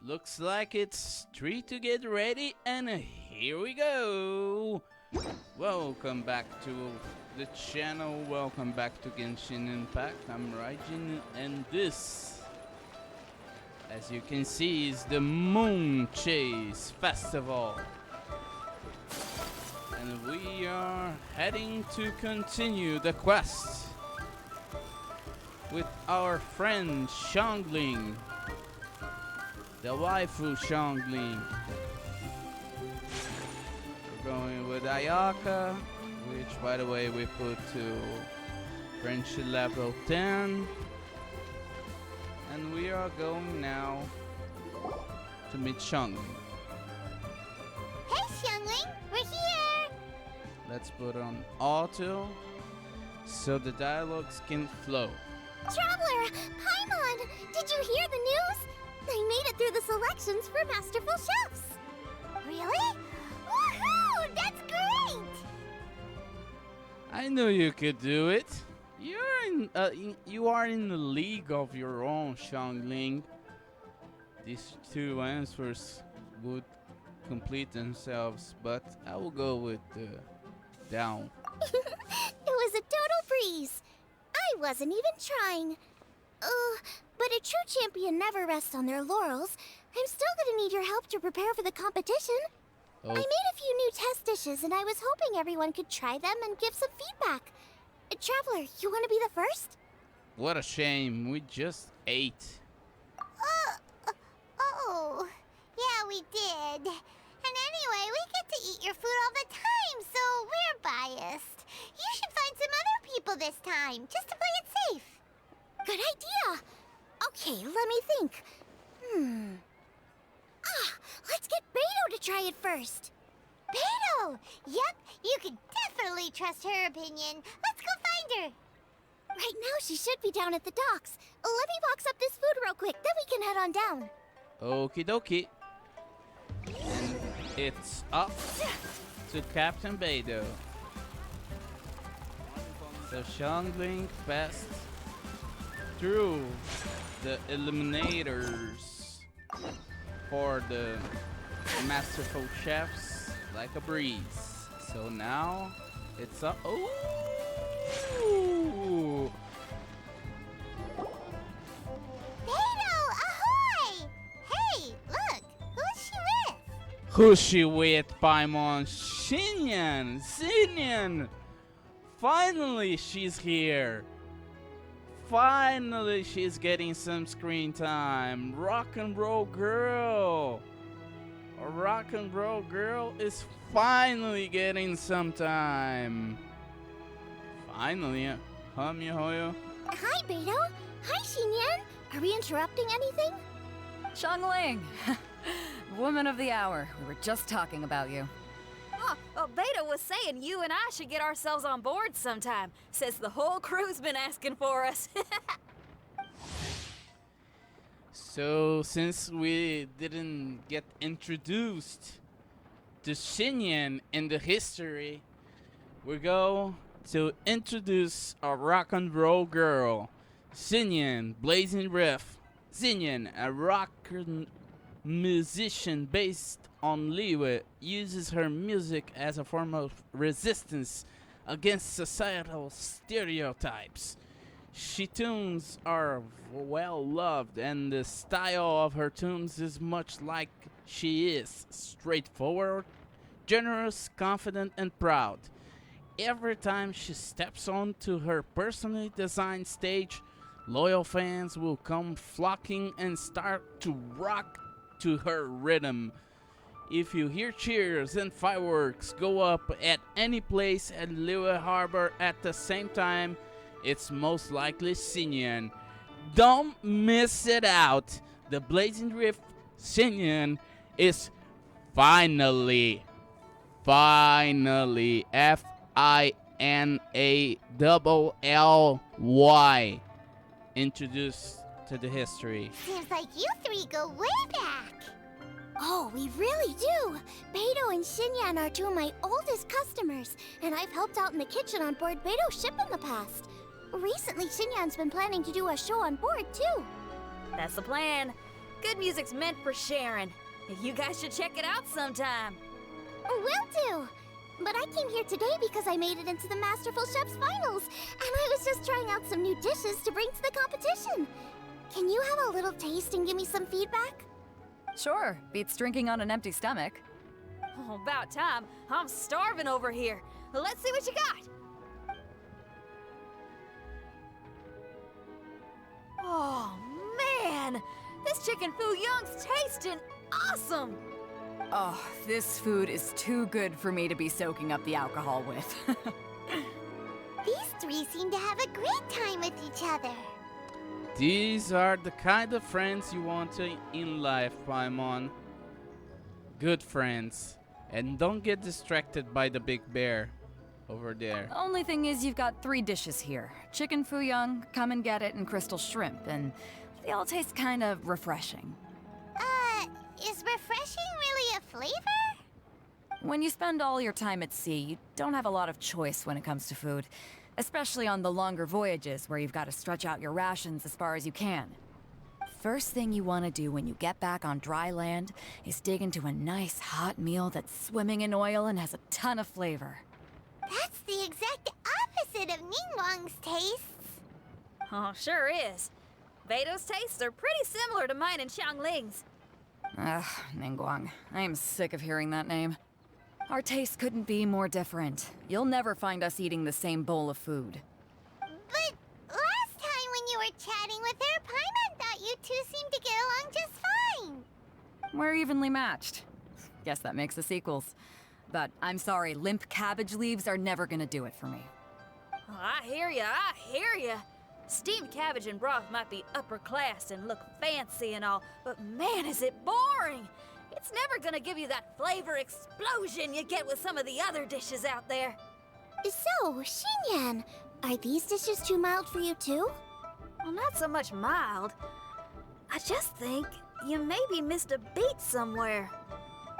Looks like it's 3 to get ready, and here we go! Welcome back to the channel, welcome back to Genshin Impact. I'm Raijin, and this, as you can see, is the Moonchase Festival. And we are heading to continue the quest with our friend Xiangling. The waifu Xiangling. We're going with Ayaka, which by the way we put to friendship level 10. And we are going now to meet Xiangling. Hey Xiangling, we're here! Let's put on auto so the dialogues can flow. Traveler, Paimon, did you hear the news? I made it through the selections for Masterful Chefs! Really? Woohoo! That's great! I knew you could do it. You are in the league of your own, Xiangling. These two answers would complete themselves, but I will go with down. It was a total breeze. I wasn't even trying. But a true champion never rests on their laurels. I'm still gonna need your help to prepare for the competition. Oh. I made a few new test dishes, and I was hoping everyone could try them and give some feedback. Traveler, you want to be the first? What a shame, we just ate. Oh, yeah, we did. And anyway, we get to eat your food all the time, so we're biased. You should find some other people this time, just to play it safe. Good idea. Okay, let me think. Let's get Beto to try it first. Beto! Yep, you can definitely trust her opinion. Let's go find her. Right now, she should be down at the docks. Let me box up this food real quick, then we can head on down. Okie dokie. And it's up to Captain Beto. So Xiangling passed through the eliminators for the Masterful Chefs like a breeze. So now it's up. Ooh! Beto, ahoy! Hey, look, who's she with? Who's she with, Paimon? Xinyan! Finally she's here. Finally she's getting some screen time. Rock and roll girl. A rock and roll girl is finally getting some time. Finally, huh, mihoyo? Hi, Beto. Hi, Xinyan. Are we interrupting anything? Xiangling! Woman of the hour. We were just talking about you. Beta was saying you and I should get ourselves on board sometime. Says the whole crew's been asking for us. So, since we didn't get introduced to Xinyan in the history, we go to introduce a rock and roll girl, Xinyan, Blazing Riff. Xinyan, a rock musician based on Liyue, uses her music as a form of resistance against societal stereotypes. She tunes are well loved, and the style of her tunes is much like she is: straightforward, generous, confident, and proud. Every time she steps onto her personally designed stage, loyal fans will come flocking and start to rock to her rhythm. If you hear cheers and fireworks go up at any place at Liyue Harbor at the same time, it's most likely Xinyan. Don't miss it out. The Blazing Rift Xinyan is finally FINALLY introduced to the history. Seems like you three go way back. Oh, we really do. Beto and Xinyan are two of my oldest customers, and I've helped out in the kitchen on board Beto's ship in the past. Recently, Xinyan's been planning to do a show on board, too. That's the plan. Good music's meant for sharing. You guys should check it out sometime. Will do. But I came here today because I made it into the Masterful Chef's finals, and I was just trying out some new dishes to bring to the competition. Can you have a little taste and give me some feedback? Sure, beats drinking on an empty stomach. Oh, about time. I'm starving over here. Let's see what you got. Oh, man! This chicken foo young's tasting awesome! Oh, this food is too good for me to be soaking up the alcohol with. These three seem to have a great time with each other. These are the kind of friends you want in life, Paimon. Good friends. And don't get distracted by the big bear over there. Only thing is you've got 3 dishes here. Chicken fuyang, come and get it, and crystal shrimp, and they all taste kind of refreshing. Is refreshing really a flavor? When you spend all your time at sea, you don't have a lot of choice when it comes to food. Especially on the longer voyages where you've got to stretch out your rations as far as you can. First thing you want to do when you get back on dry land is dig into a nice hot meal that's swimming in oil and has a ton of flavor. That's the exact opposite of Ningguang's tastes. Oh, sure is. Beto's tastes are pretty similar to mine and Xiangling's. Ugh, Ningguang. I am sick of hearing that name. Our tastes couldn't be more different. You'll never find us eating the same bowl of food. But last time when you were chatting with her, Paimon thought you two seemed to get along just fine. We're evenly matched. Guess that makes us equals. But I'm sorry, limp cabbage leaves are never gonna do it for me. Oh, I hear ya. Steamed cabbage and broth might be upper class and look fancy and all, but man, is it boring! It's never gonna give you that flavor explosion you get with some of the other dishes out there. So, Xinyan, are these dishes too mild for you too? Well, not so much mild. I just think you maybe missed a beat somewhere.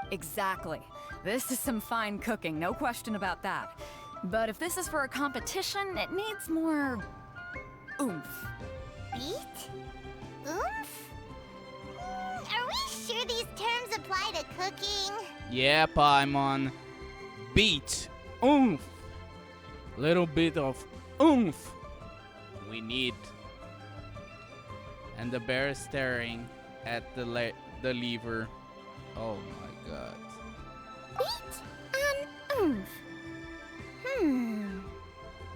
Exactly. This is some fine cooking, no question about that. But if this is for a competition, it needs more oomph. Beat? Oomph? Are we sure these terms apply to cooking? Yeah, Paimon. Beat. Oomph. Little bit of oomph. We need. And the bear is staring at the lever. Oh my god. Beat and oomph.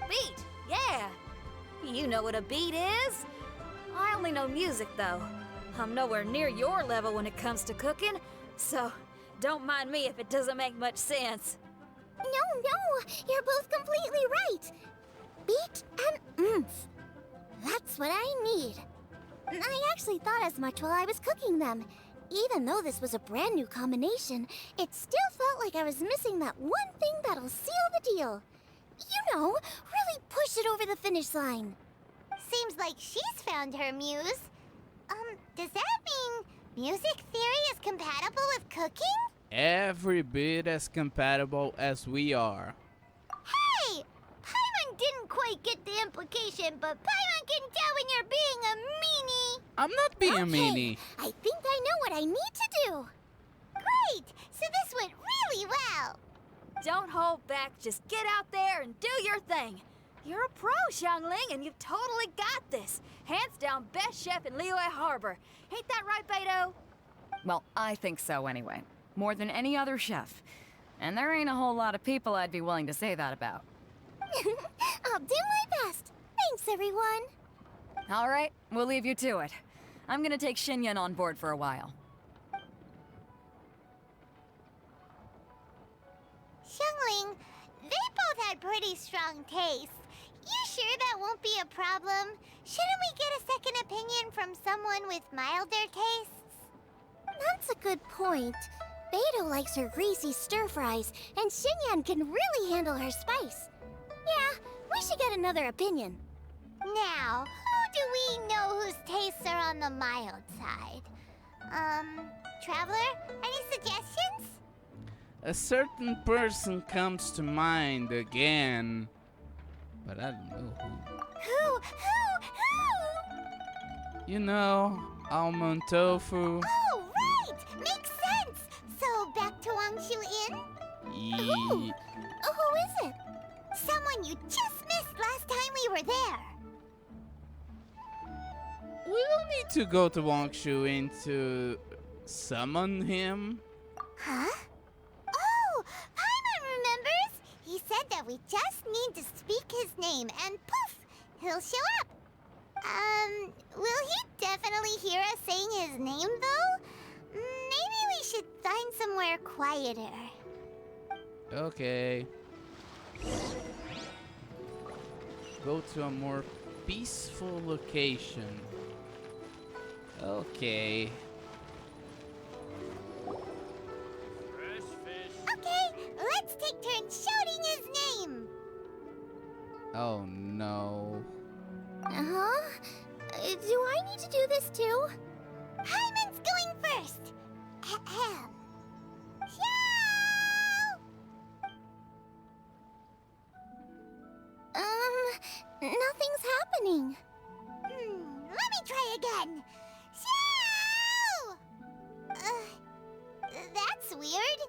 Beat, yeah. You know what a beat is? I only know music, though. I'm nowhere near your level when it comes to cooking, so don't mind me if it doesn't make much sense. No, you're both completely right. Beat and oomph. That's what I need. I actually thought as much while I was cooking them. Even though this was a brand new combination, it still felt like I was missing that one thing that'll seal the deal. You know, really push it over the finish line. Seems like she's found her muse. Does that mean music theory is compatible with cooking? Every bit as compatible as we are. Hey! Paimon didn't quite get the implication, but Paimon can tell when you're being a meanie. I'm not being a Okay, meanie. I think I know what I need to do. Great! So this went really well. Don't hold back, just get out there and do your thing. You're a pro, Xiangling, and you've totally got this. Hands down, best chef in Liyue Harbor. Ain't that right, Beto? Well, I think so anyway. More than any other chef. And there ain't a whole lot of people I'd be willing to say that about. I'll do my best. Thanks, everyone. All right, we'll leave you to it. I'm gonna take Xinyan on board for a while. Xiangling, they both had pretty strong tastes. You sure that won't be a problem? Shouldn't we get a second opinion from someone with milder tastes? That's a good point. Beto likes her greasy stir-fries, and Xinyan can really handle her spice. Yeah, we should get another opinion. Now, who do we know whose tastes are on the mild side? Traveler, any suggestions? A certain person comes to mind again. But I don't know who. Who? You know, almond tofu. Oh, right! Makes sense! So, back to Wangshu Inn? Ooh, who is it? Someone you just missed last time we were there. We don't need to go to Wangshu Inn to summon him. Huh? Oh, Paimon remembers! He said that we just need to speak his name and poof, he'll show up. Will he definitely hear us saying his name though? Maybe we should find somewhere quieter. Okay. Go to a more peaceful location. Okay. Okay, let's take turns shouting his name. Oh no. Uh-huh. Do I need to do this too? Hyman's going first. Ahem. Xiao! Nothing's happening. Let me try again. Xiao! That's weird.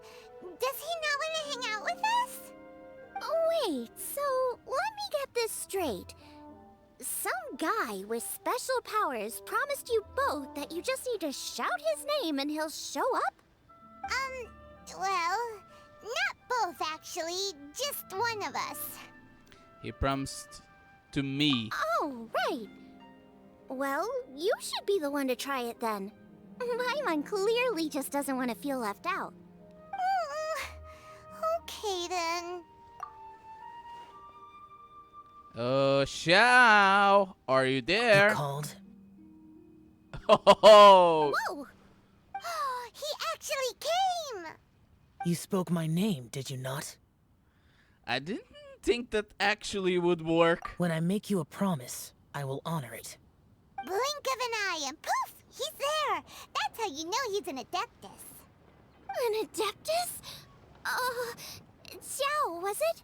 Does he not want to hang out with us? Wait, so let me get this straight. Some guy with special powers promised you both that you just need to shout his name and he'll show up? Well, not both actually, just one of us. He promised to me. Oh, right. Well, you should be the one to try it then. Paimon clearly just doesn't want to feel left out. Okay then. Oh, Xiao, are you there? You called? Oh, Whoa! He actually came! You spoke my name, did you not? I didn't think that actually would work. When I make you a promise, I will honor it. Blink of an eye and poof! He's there! That's how you know he's an Adeptus. An Adeptus? Xiao, was it?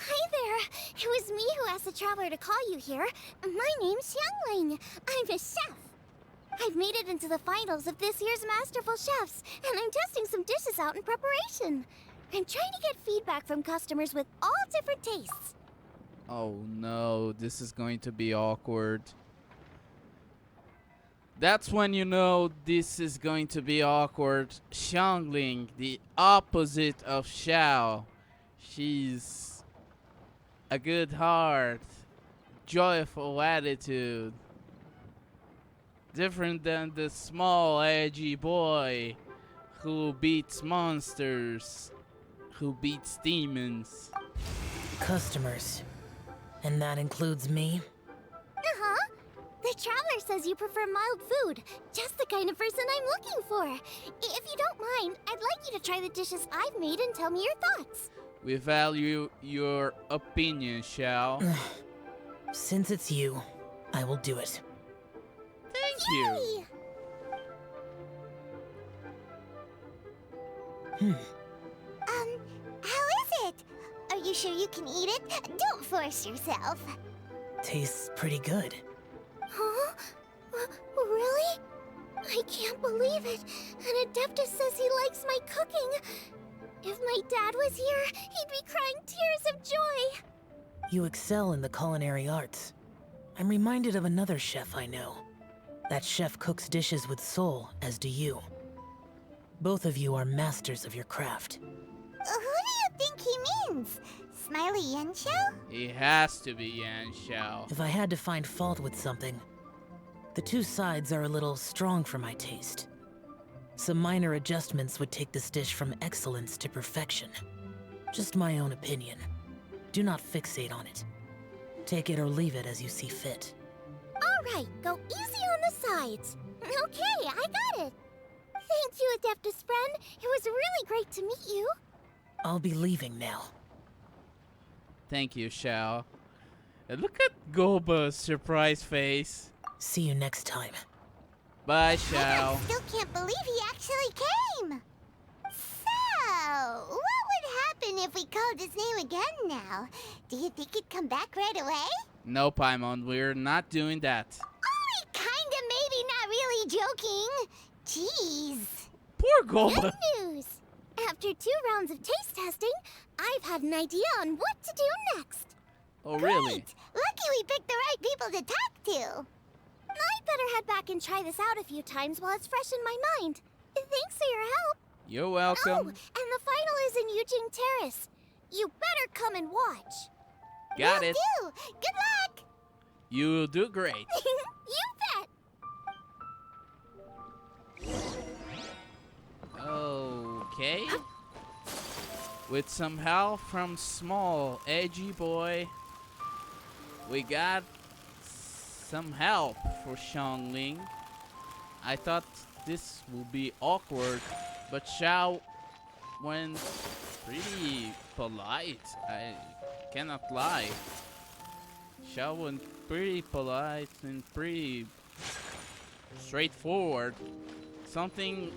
Hi there. It was me who asked the Traveler to call you here. My name's Xiangling. I'm a chef. I've made it into the finals of this year's Masterful Chefs, and I'm testing some dishes out in preparation. I'm trying to get feedback from customers with all different tastes. Oh no, this is going to be awkward. That's when you know this is going to be awkward. Xiangling, the opposite of Xiao. She's a good heart, joyful attitude. Different than the small, edgy boy who beats monsters, who beats demons. Customers. And that includes me? Uh-huh. The Traveler says you prefer mild food. Just the kind of person I'm looking for. If you don't mind, I'd like you to try the dishes I've made and tell me your thoughts. We value your opinion, Xiao. Since it's you, I will do it. Thank you. Yay! How is it? Are you sure you can eat it? Don't force yourself. Tastes pretty good. Huh? Really? I can't believe it. An Adeptus says he likes my cooking. If my dad was here, he'd be crying tears of joy. You excel in the culinary arts. I'm reminded of another chef I know. That chef cooks dishes with soul, as do you. Both of you are masters of your craft. Who do you think he means? Smiley Yanxiao? He has to be Yan Xiao. If I had to find fault with something, the two sides are a little strong for my taste. Some minor adjustments would take this dish from excellence to perfection. Just my own opinion. Do not fixate on it. Take it or leave it as you see fit. All right, go easy on the sides. Okay, I got it. Thank you, Adeptus friend. It was really great to meet you. I'll be leaving now. Thank you, Xiao. And look at Goba's surprise face. See you next time. Bye, I Xiao. still can't believe he actually came. So, what would happen if we called his name again now? Do you think he'd come back right away? No, Paimon, we're not doing that. Only kinda, maybe not really joking. Jeez. Poor Golba. Good news. After 2 rounds of taste testing, I've had an idea on what to do next. Oh, really? Great. Lucky we picked the right people to talk to. I'd better head back and try this out a few times while it's fresh in my mind. Thanks for your help. You're Oh, welcome. and the final is in Eugene Terrace. You better come and watch. Got Will it. do. Good luck. You'll do great. You bet. Okay. With some help from small, edgy boy, we got some help for Xiangling. I thought this would be awkward, but Xiao went pretty polite. I cannot lie. Xiao went pretty polite and pretty straightforward. Something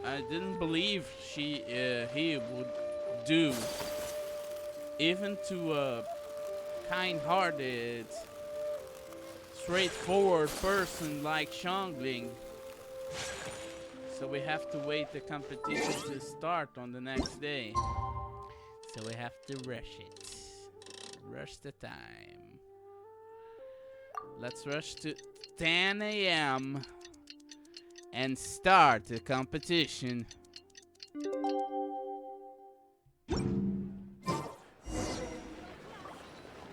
I didn't believe he would do. Even to a kind-hearted, straightforward person like Xiangling. So we have to wait the competition to start on the next day. So we have to rush it. Rush the time. Let's rush to 10 a.m. and start the competition.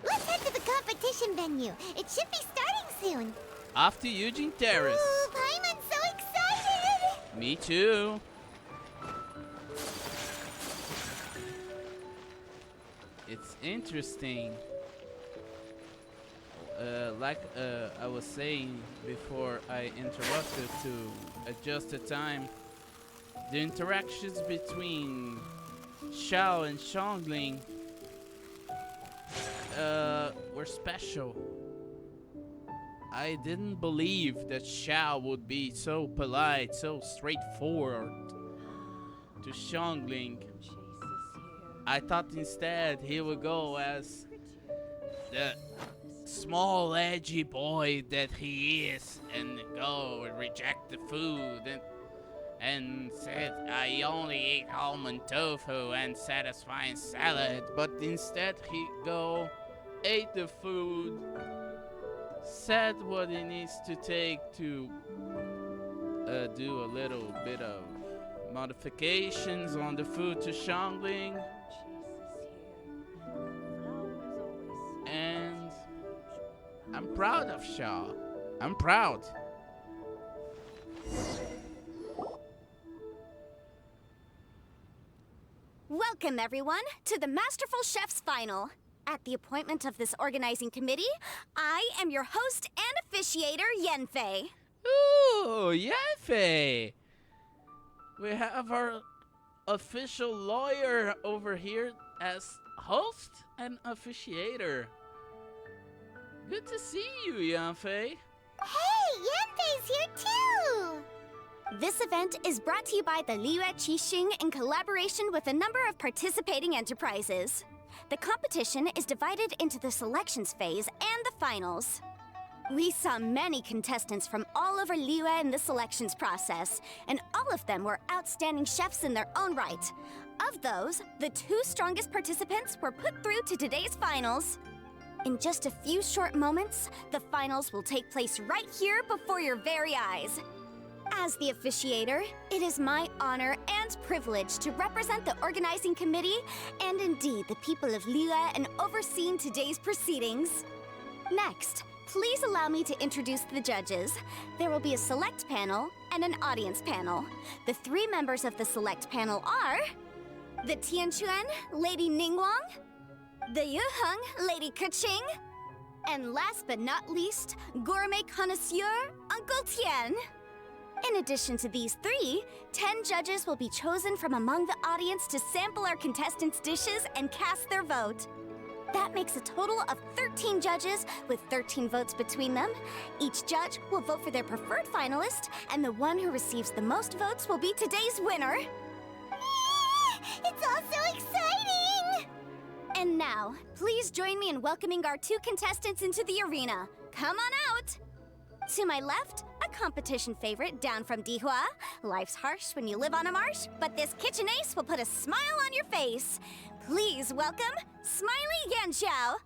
Let's head to the competition venue. It should be starting soon. Off to Eugene Terrace. Ooh, Paimon's so excited. Me too. It's interesting. Like I was saying before I interrupted to adjust the time, the interactions between Xiao and Xiangling were special. I didn't believe that Xiao would be so polite, so straightforward to Xiangling. I thought instead he would go as the small edgy boy that he is and go and reject the food and said I only eat almond tofu and satisfying salad, but instead he go ate the food, said what he needs to take to do a little bit of modifications on the food to Xiangling, and I'm proud of Shaw. I'm proud. Welcome, everyone, to the Masterful Chef's Final. At the appointment of this organizing committee, I am your host and officiator, Yanfei. Ooh, Yanfei! We have our official lawyer over here as host and officiator. Good to see you, Yanfei. Hey, Yanfei's here too! This event is brought to you by the Liyue Qixing in collaboration with a number of participating enterprises. The competition is divided into the selections phase and the finals. We saw many contestants from all over Liyue in the selections process, and all of them were outstanding chefs in their own right. Of those, the 2 strongest participants were put through to today's finals. In just a few short moments, the finals will take place right here before your very eyes. As the officiator, it is my honor and privilege to represent the organizing committee and indeed the people of Liyue in overseeing today's proceedings. Next, please allow me to introduce the judges. There will be a select panel and an audience panel. The 3 members of the select panel are the Tianquan, Lady Ningguang, the Yuheng, Lady Keqing, and last but not least, gourmet connoisseur, Uncle Tian. In addition to these 3, 10 judges will be chosen from among the audience to sample our contestants' dishes and cast their vote. That makes a total of 13 judges with 13 votes between them. Each judge will vote for their preferred finalist, and the one who receives the most votes will be today's winner. It's all so exciting! And now, please join me in welcoming our 2 contestants into the arena. Come on out! To my left, a competition favorite down from Dihua. Life's harsh when you live on a marsh, but this kitchen ace will put a smile on your face. Please welcome Smiley Yanxiao.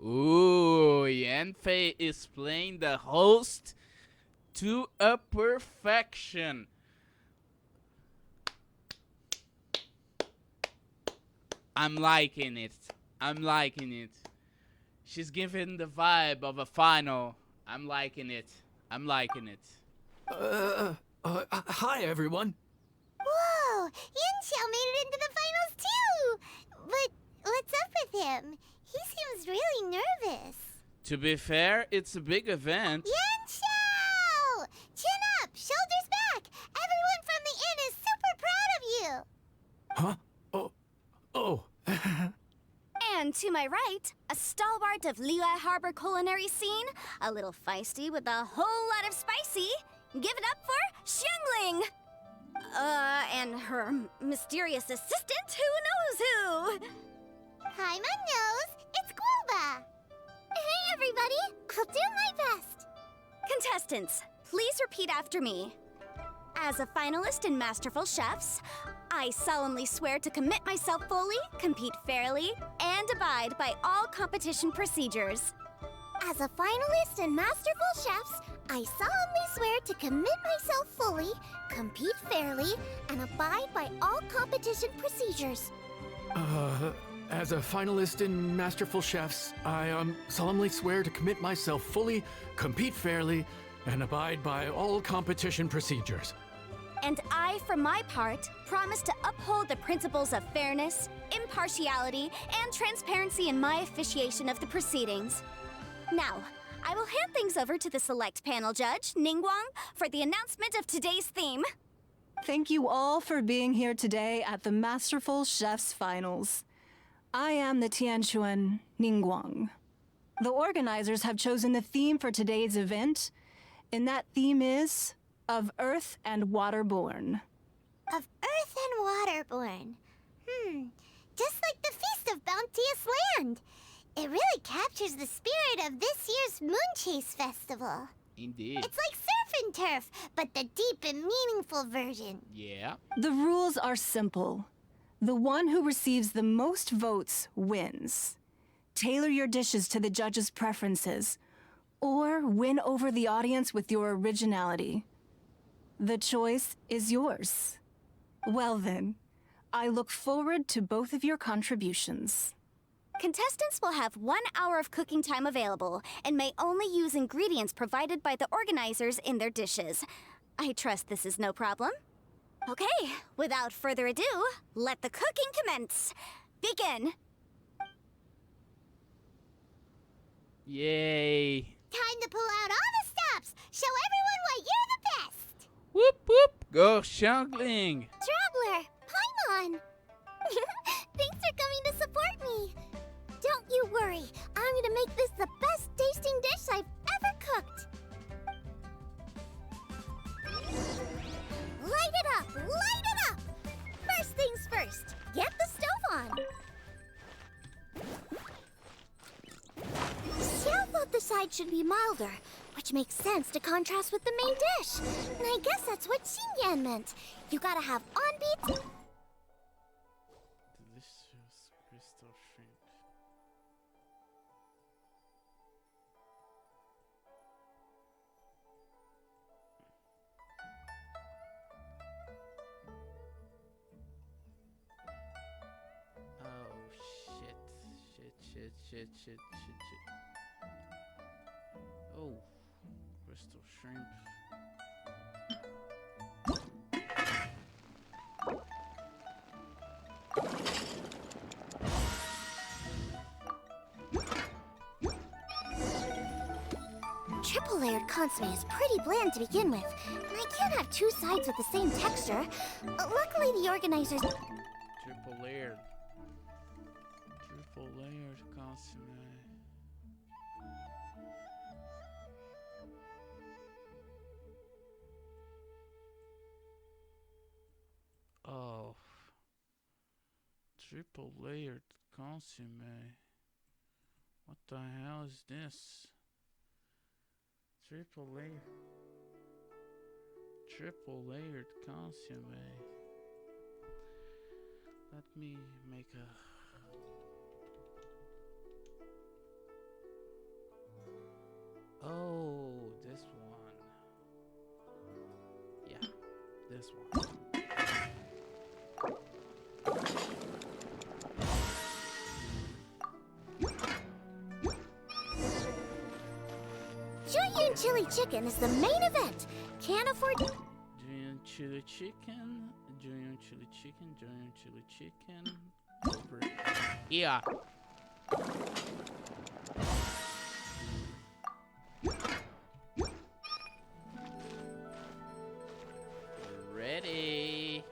Ooh, Yanfei is playing the host to a perfection. I'm liking it. I'm liking it. She's giving the vibe of a final. I'm liking it. I'm liking it. Hi everyone. Whoa! Yanxiao made it into the finals too! But what's up with him? He seems really nervous. To be fair, it's a big event. Yanxiao! Chin up! Shoulders back! Everyone from the inn is super proud of you! Huh? Oh. And to my right, a stalwart of Liyue Harbor culinary scene, a little feisty with a whole lot of spicy. Give it up for Xiangling! And her mysterious assistant, who knows who? Hi, my nose! It's Guoba! Hey, everybody! I'll do my best! Contestants, please repeat after me. As a finalist in Masterful Chefs, I solemnly swear to commit myself fully, compete fairly, and abide by all competition procedures. As a finalist in Masterful Chefs, I solemnly swear to commit myself fully, compete fairly, and abide by all competition procedures. As a finalist in Masterful Chefs, I solemnly swear to commit myself fully, compete fairly, and abide by all competition procedures. And I, for my part, promise to uphold the principles of fairness, impartiality, and transparency in my officiation of the proceedings. Now, I will hand things over to the select panel judge, Ningguang, for the announcement of today's theme. Thank you all for being here today at the Masterful Chefs Finals. I am the Tianquan Ningguang. The organizers have chosen the theme for today's event, and that theme is of Earth and Waterborn. Of Earth and Waterborn. Just like the Feast of Bounteous Land. It really captures the spirit of this year's Moonchase Festival. Indeed. It's like surf and turf, but the deep and meaningful version. Yeah. The rules are simple. The one who receives the most votes wins. Tailor your dishes to the judges' preferences, or win over the audience with your originality. The choice is yours. Well then, I look forward to both of your contributions. Contestants will have 1 hour of cooking time available and may only use ingredients provided by the organizers in their dishes. I trust this is no problem. Okay, without further ado, let the cooking commence. Begin. Yay. Time to pull out all the stops. Show everyone why you're the best. Whoop whoop. Go Xiangling. Traveler, Paimon. Thanks for coming to support me. Don't you worry. I'm gonna make this the best tasting dish I've ever cooked. Light it up! Light it up! First things first, get the stove on. Xiao thought the side should be milder, which makes sense to contrast with the main dish. And I guess that's what Xinyan meant. You gotta have on-beat. Delicious crystal shrimp. Oh shit. Oh, crystal shrimp. Triple layered consomme is pretty bland to begin with, and I can't have two sides with the same texture. Luckily, the organizers. Triple layered consomme. Oh, triple layered consomme. What the hell is this? Triple layer. triple layered consomme. Let me make a... Oh, this one. Yeah, this one. Julian Chili Chicken is the main event. Can't afford... Julian chili chicken, Julian chili chicken, Julian chili chicken. Over. Yeah. Ready.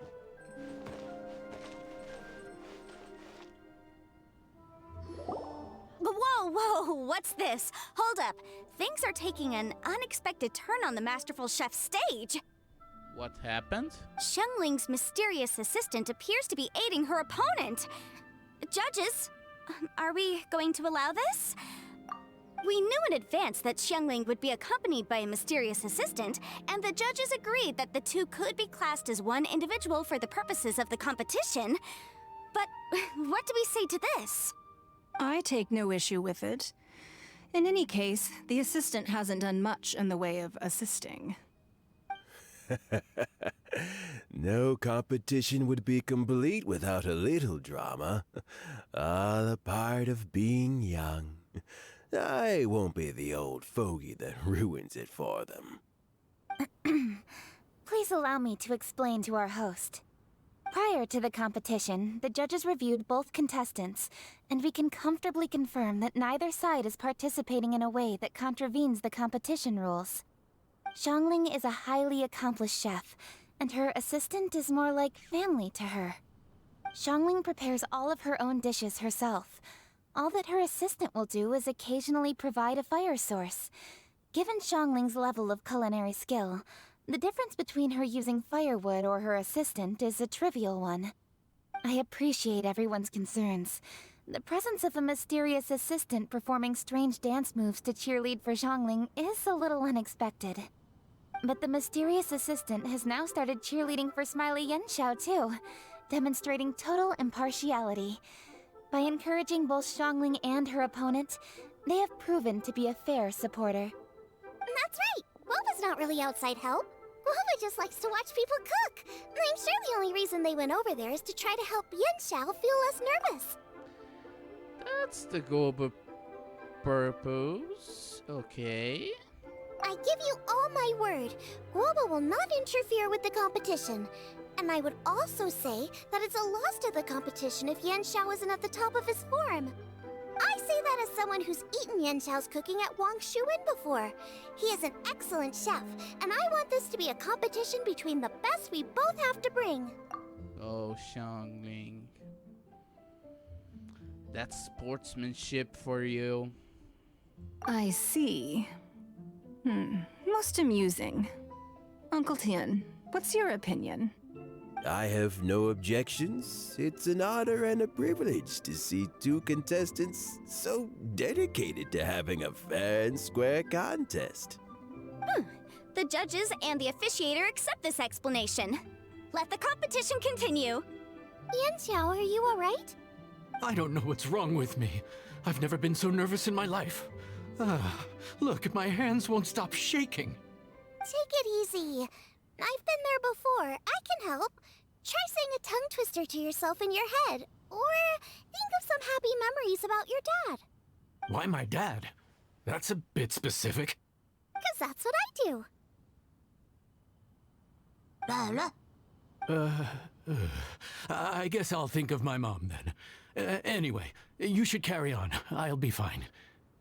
Whoa, what's this? Hold up. Things are taking an unexpected turn on the Masterful Chef stage. What happened? Xiangling's mysterious assistant appears to be aiding her opponent. Judges, are we going to allow this? We knew in advance that Xiangling would be accompanied by a mysterious assistant, and the judges agreed that the two could be classed as one individual for the purposes of the competition. But what do we say to this? I take no issue with it. In any case, the assistant hasn't done much in the way of assisting. No competition would be complete without a little drama. All a part of being young. I won't be the old fogey that ruins it for them. Please allow me to explain to our host. Prior to the competition, the judges reviewed both contestants, and we can comfortably confirm that neither side is participating in a way that contravenes the competition rules. Xiangling is a highly accomplished chef, and her assistant is more like family to her. Xiangling prepares all of her own dishes herself. All that her assistant will do is occasionally provide a fire source. Given Xiangling's level of culinary skill, the difference between her using firewood or her assistant is a trivial one. I appreciate everyone's concerns. The presence of a mysterious assistant performing strange dance moves to cheerlead for Xiangling is a little unexpected. But the mysterious assistant has now started cheerleading for Smiley Yanxiao too, demonstrating total impartiality. By encouraging both Xiangling and her opponent, they have proven to be a fair supporter. That's right! Guoba's not really outside help. Guoba just likes to watch people cook. I'm sure the only reason they went over there is to try to help Yanxiao feel less nervous. That's the Goba purpose. Okay. I give you all my word. Guoba will not interfere with the competition. And I would also say that it's a loss to the competition if Yanxiao isn't at the top of his form. I say that as someone who's eaten Yanxiao's cooking at Wang Shuwen before. He is an excellent chef, and I want this to be a competition between the best we both have to bring. Oh, Xiangling. That's sportsmanship for you. I see. Most amusing. Uncle Tian, what's your opinion? I have no objections. It's an honor and a privilege to see two contestants so dedicated to having a fair and square contest. The judges and the officiator accept this explanation. Let the competition continue. Yanxiao, are you alright? I don't know what's wrong with me. I've never been so nervous in my life. Look, my hands won't stop shaking. Take it easy. I've been there before. I can help. Try saying a tongue twister to yourself in your head. Or think of some happy memories about your dad. Why my dad? That's a bit specific. 'Cause that's what I do. I guess I'll think of my mom then. Anyway, you should carry on. I'll be fine.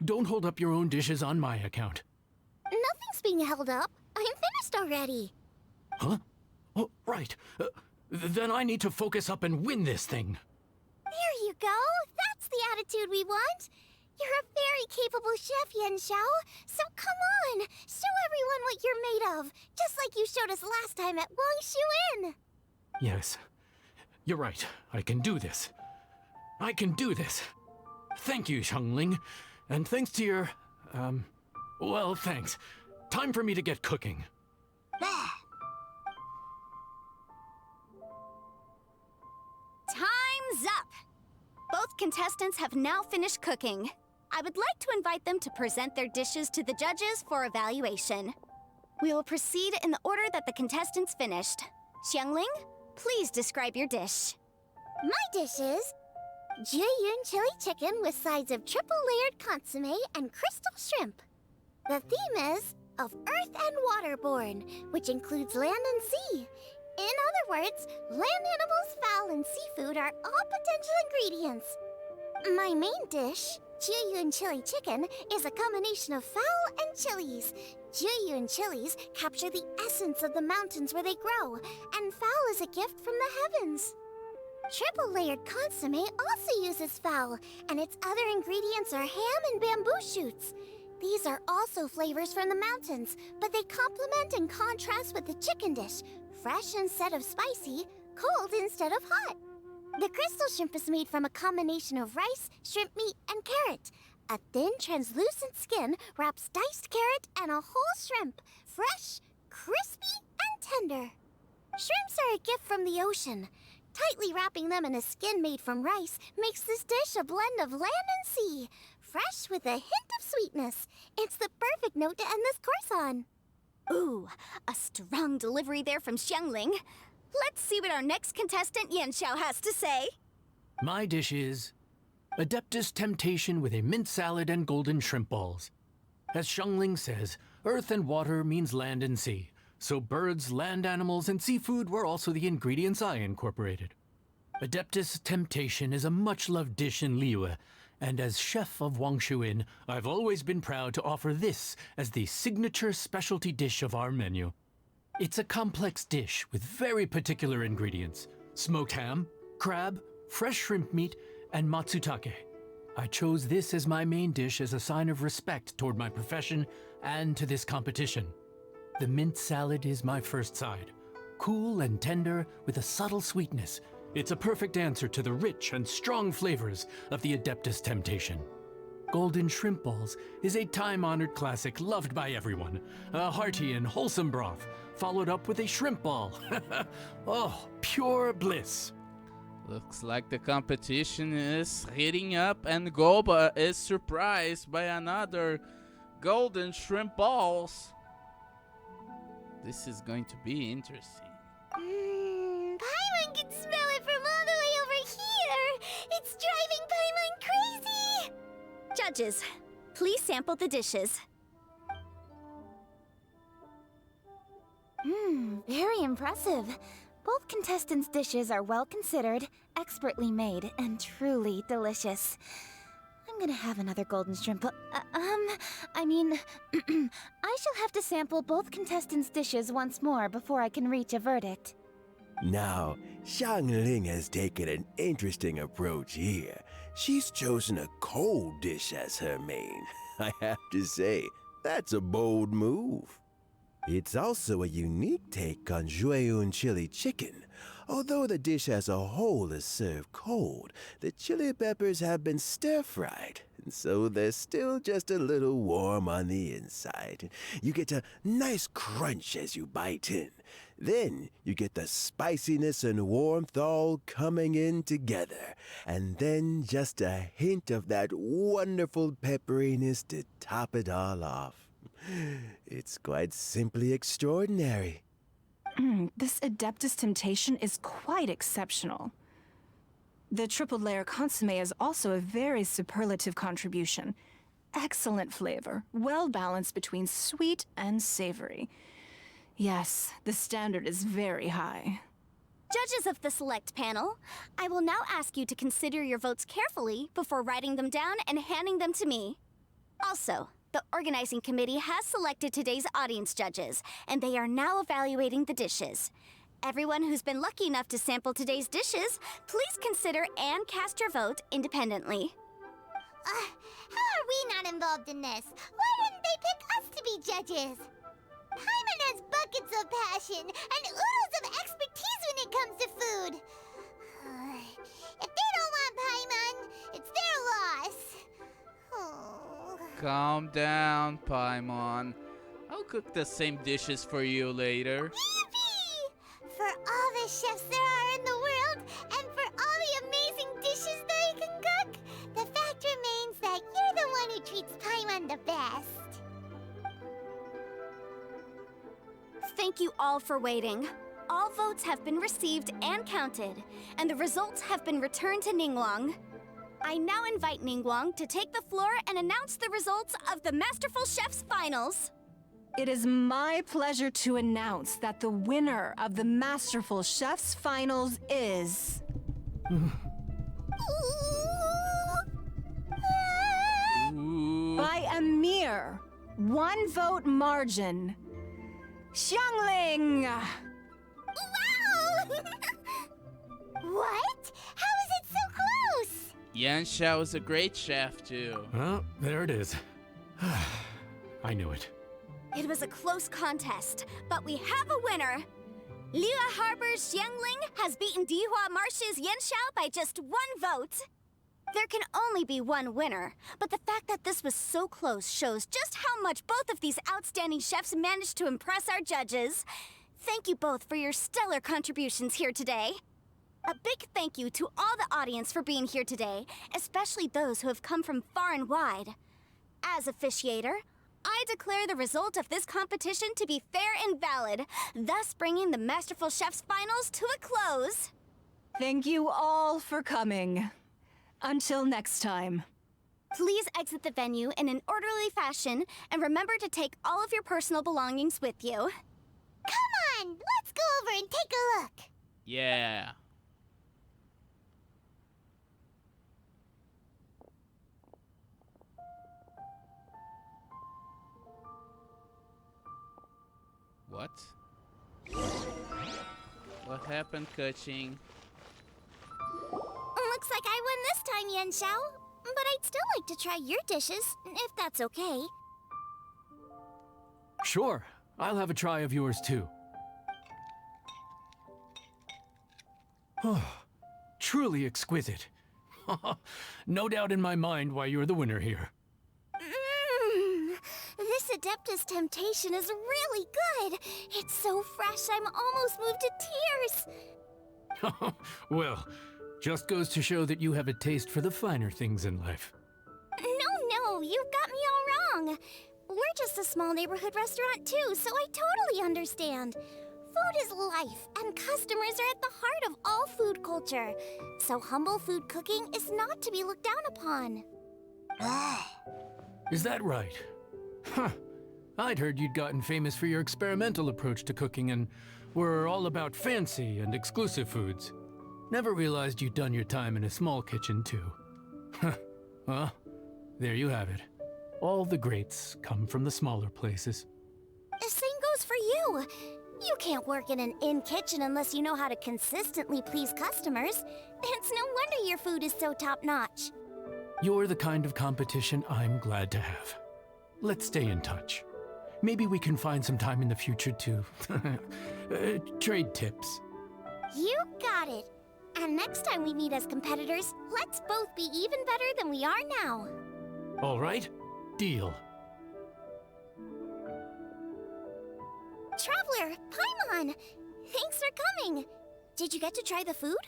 Don't hold up your own dishes on my account. Nothing's being held up. I'm finished already. Huh? Oh, right. Then I need to focus up and win this thing. There you go. That's the attitude we want. You're a very capable chef, Yanxiao. So come on, show everyone what you're made of, just like you showed us last time at Wang Shuwen. Yes, you're right. I can do this. I can do this. Thank you, Xiangling. And thanks to your, well, thanks. Time for me to get cooking. contestants have now finished cooking. I would like to invite them to present their dishes to the judges for evaluation. We will proceed in the order that the contestants finished. Xiangling, please describe your dish. My dish is Jiyun chili chicken with sides of triple-layered consommé and crystal shrimp. The theme is of earth and waterborne, which includes land and sea. In other words, land animals, fowl, and seafood are all potential ingredients. My main dish, Jiyun chili chicken, is a combination of fowl and chilies. Jiyun chilies capture the essence of the mountains where they grow, and fowl is a gift from the heavens. Triple-layered consommé also uses fowl, and its other ingredients are ham and bamboo shoots. These are also flavors from the mountains, but they complement and contrast with the chicken dish, fresh instead of spicy, cold instead of hot. The crystal shrimp is made from a combination of rice, shrimp meat, and carrot. A thin, translucent skin wraps diced carrot and a whole shrimp, fresh, crispy, and tender. Shrimps are a gift from the ocean. Tightly wrapping them in a skin made from rice makes this dish a blend of land and sea, fresh with a hint of sweetness. It's the perfect note to end this course on. Ooh, a strong delivery there from Xiangling. Let's see what our next contestant Yanxiao has to say. My dish is Adeptus Temptation with a mint salad and golden shrimp balls. As Xiangling says, earth and water means land and sea. So birds, land animals, and seafood were also the ingredients I incorporated. Adeptus Temptation is a much-loved dish in Liyue, and as chef of Wangshu Inn, I've always been proud to offer this as the signature specialty dish of our menu. It's a complex dish with very particular ingredients: smoked ham, crab, fresh shrimp meat, and matsutake. I chose this as my main dish as a sign of respect toward my profession and to this competition. The mint salad is my first side. Cool and tender with a subtle sweetness, it's a perfect answer to the rich and strong flavors of the Adeptus Temptation. Golden shrimp balls is a time-honored classic loved by everyone. A hearty and wholesome broth, followed up with a shrimp ball. Oh, pure bliss. Looks like the competition is heating up, and Goba is surprised by another golden shrimp balls. This is going to be interesting. Paimon can smell it from all the way over here. It's driving Paimon crazy. Judges, please sample the dishes. Very impressive. Both contestants' dishes are well considered, expertly made, and truly delicious. I'm gonna have another golden shrimp. I shall have to sample both contestants' dishes once more before I can reach a verdict. Now, Xiangling has taken an interesting approach here. She's chosen a cold dish as her main. I have to say, that's a bold move. It's also a unique take on Jiyun chili chicken. Although the dish as a whole is served cold, the chili peppers have been stir-fried, and so they're still just a little warm on the inside. You get a nice crunch as you bite in. Then you get the spiciness and warmth all coming in together, and then just a hint of that wonderful pepperiness to top it all off. It's quite simply extraordinary. This Adeptus Temptation is quite exceptional. The triple layer consommé is also a very superlative contribution. Excellent flavor, well balanced between sweet and savory. Yes, the standard is very high. Judges of the select panel, I will now ask you to consider your votes carefully before writing them down and handing them to me. Also, the organizing committee has selected today's audience judges, and they are now evaluating the dishes. Everyone who's been lucky enough to sample today's dishes, please consider and cast your vote independently. How are we not involved in this? Why didn't they pick us to be judges? Paimon has buckets of passion and oodles of expertise when it comes to food. If they don't want Paimon, it's their loss. Oh. Calm down, Paimon. I'll cook the same dishes for you later. Yippee! For all the chefs there are in the world, and for all the amazing dishes they can cook, contest. Thank you all for waiting. All votes have been received and counted, and the results have been returned to Ningguang. I now invite Ningguang to take the floor and announce the results of the Masterful Chef's finals. It is my pleasure to announce that the winner of the Masterful Chef's finals is... Ooh. by a mere 1 vote margin, Xiangling! Wow! What? How is it so close? Yanxiao is a great chef, too. Well, there it is. I knew it. It was a close contest, but we have a winner. Liyue Harbor's Xiangling has beaten Dihua Marsh's Yanxiao by just 1 vote. There can only be one winner, but the fact that this was so close shows just how much both of these outstanding chefs managed to impress our judges. Thank you both for your stellar contributions here today. A big thank you to all the audience for being here today, especially those who have come from far and wide. As officiator, I declare the result of this competition to be fair and valid, thus bringing the Masterful Chef's finals to a close. Thank you all for coming. Until next time. Please exit the venue in an orderly fashion, and remember to take all of your personal belongings with you. Come on, let's go over and take a look. Yeah. What? What happened, Kuching? Looks like I won this time, Yanxiao. But I'd still like to try your dishes, if that's okay. Sure, I'll have a try of yours too. Truly exquisite. No doubt in my mind why you're the winner here. This Adeptus Temptation is really good. It's so fresh, I'm almost moved to tears. Well, just goes to show that you have a taste for the finer things in life. No, you've got me all wrong. We're just a small neighborhood restaurant too, so I totally understand. Food is life, and customers are at the heart of all food culture. So humble food cooking is not to be looked down upon. Is that right? Huh. I'd heard you'd gotten famous for your experimental approach to cooking and were all about fancy and exclusive foods. Never realized you'd done your time in a small kitchen, too. Well, there you have it. All the greats come from the smaller places. The same goes for you. You can't work in an inn kitchen unless you know how to consistently please customers. It's no wonder your food is so top-notch. You're the kind of competition I'm glad to have. Let's stay in touch. Maybe we can find some time in the future to trade tips. You got it. And next time we meet as competitors, let's both be even better than we are now. All right, deal. Traveler, Paimon! Thanks for coming. Did you get to try the food?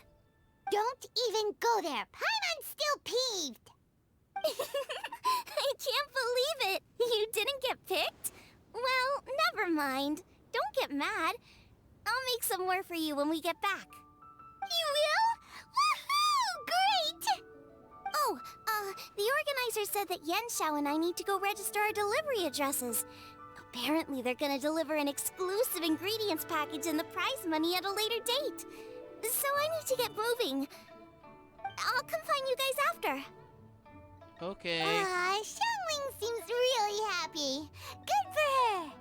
Don't even go there. Paimon's still peeved. I can't believe it. You didn't get picked? Well, never mind. Don't get mad. I'll make some more for you when we get back. You will? Woohoo! Great! Oh, the organizer said that Yanxiao and I need to go register our delivery addresses. Apparently, they're gonna deliver an exclusive ingredients package and the prize money at a later date. So I need to get moving. I'll come find you guys after. Okay. Xiangling seems really happy. Good for her.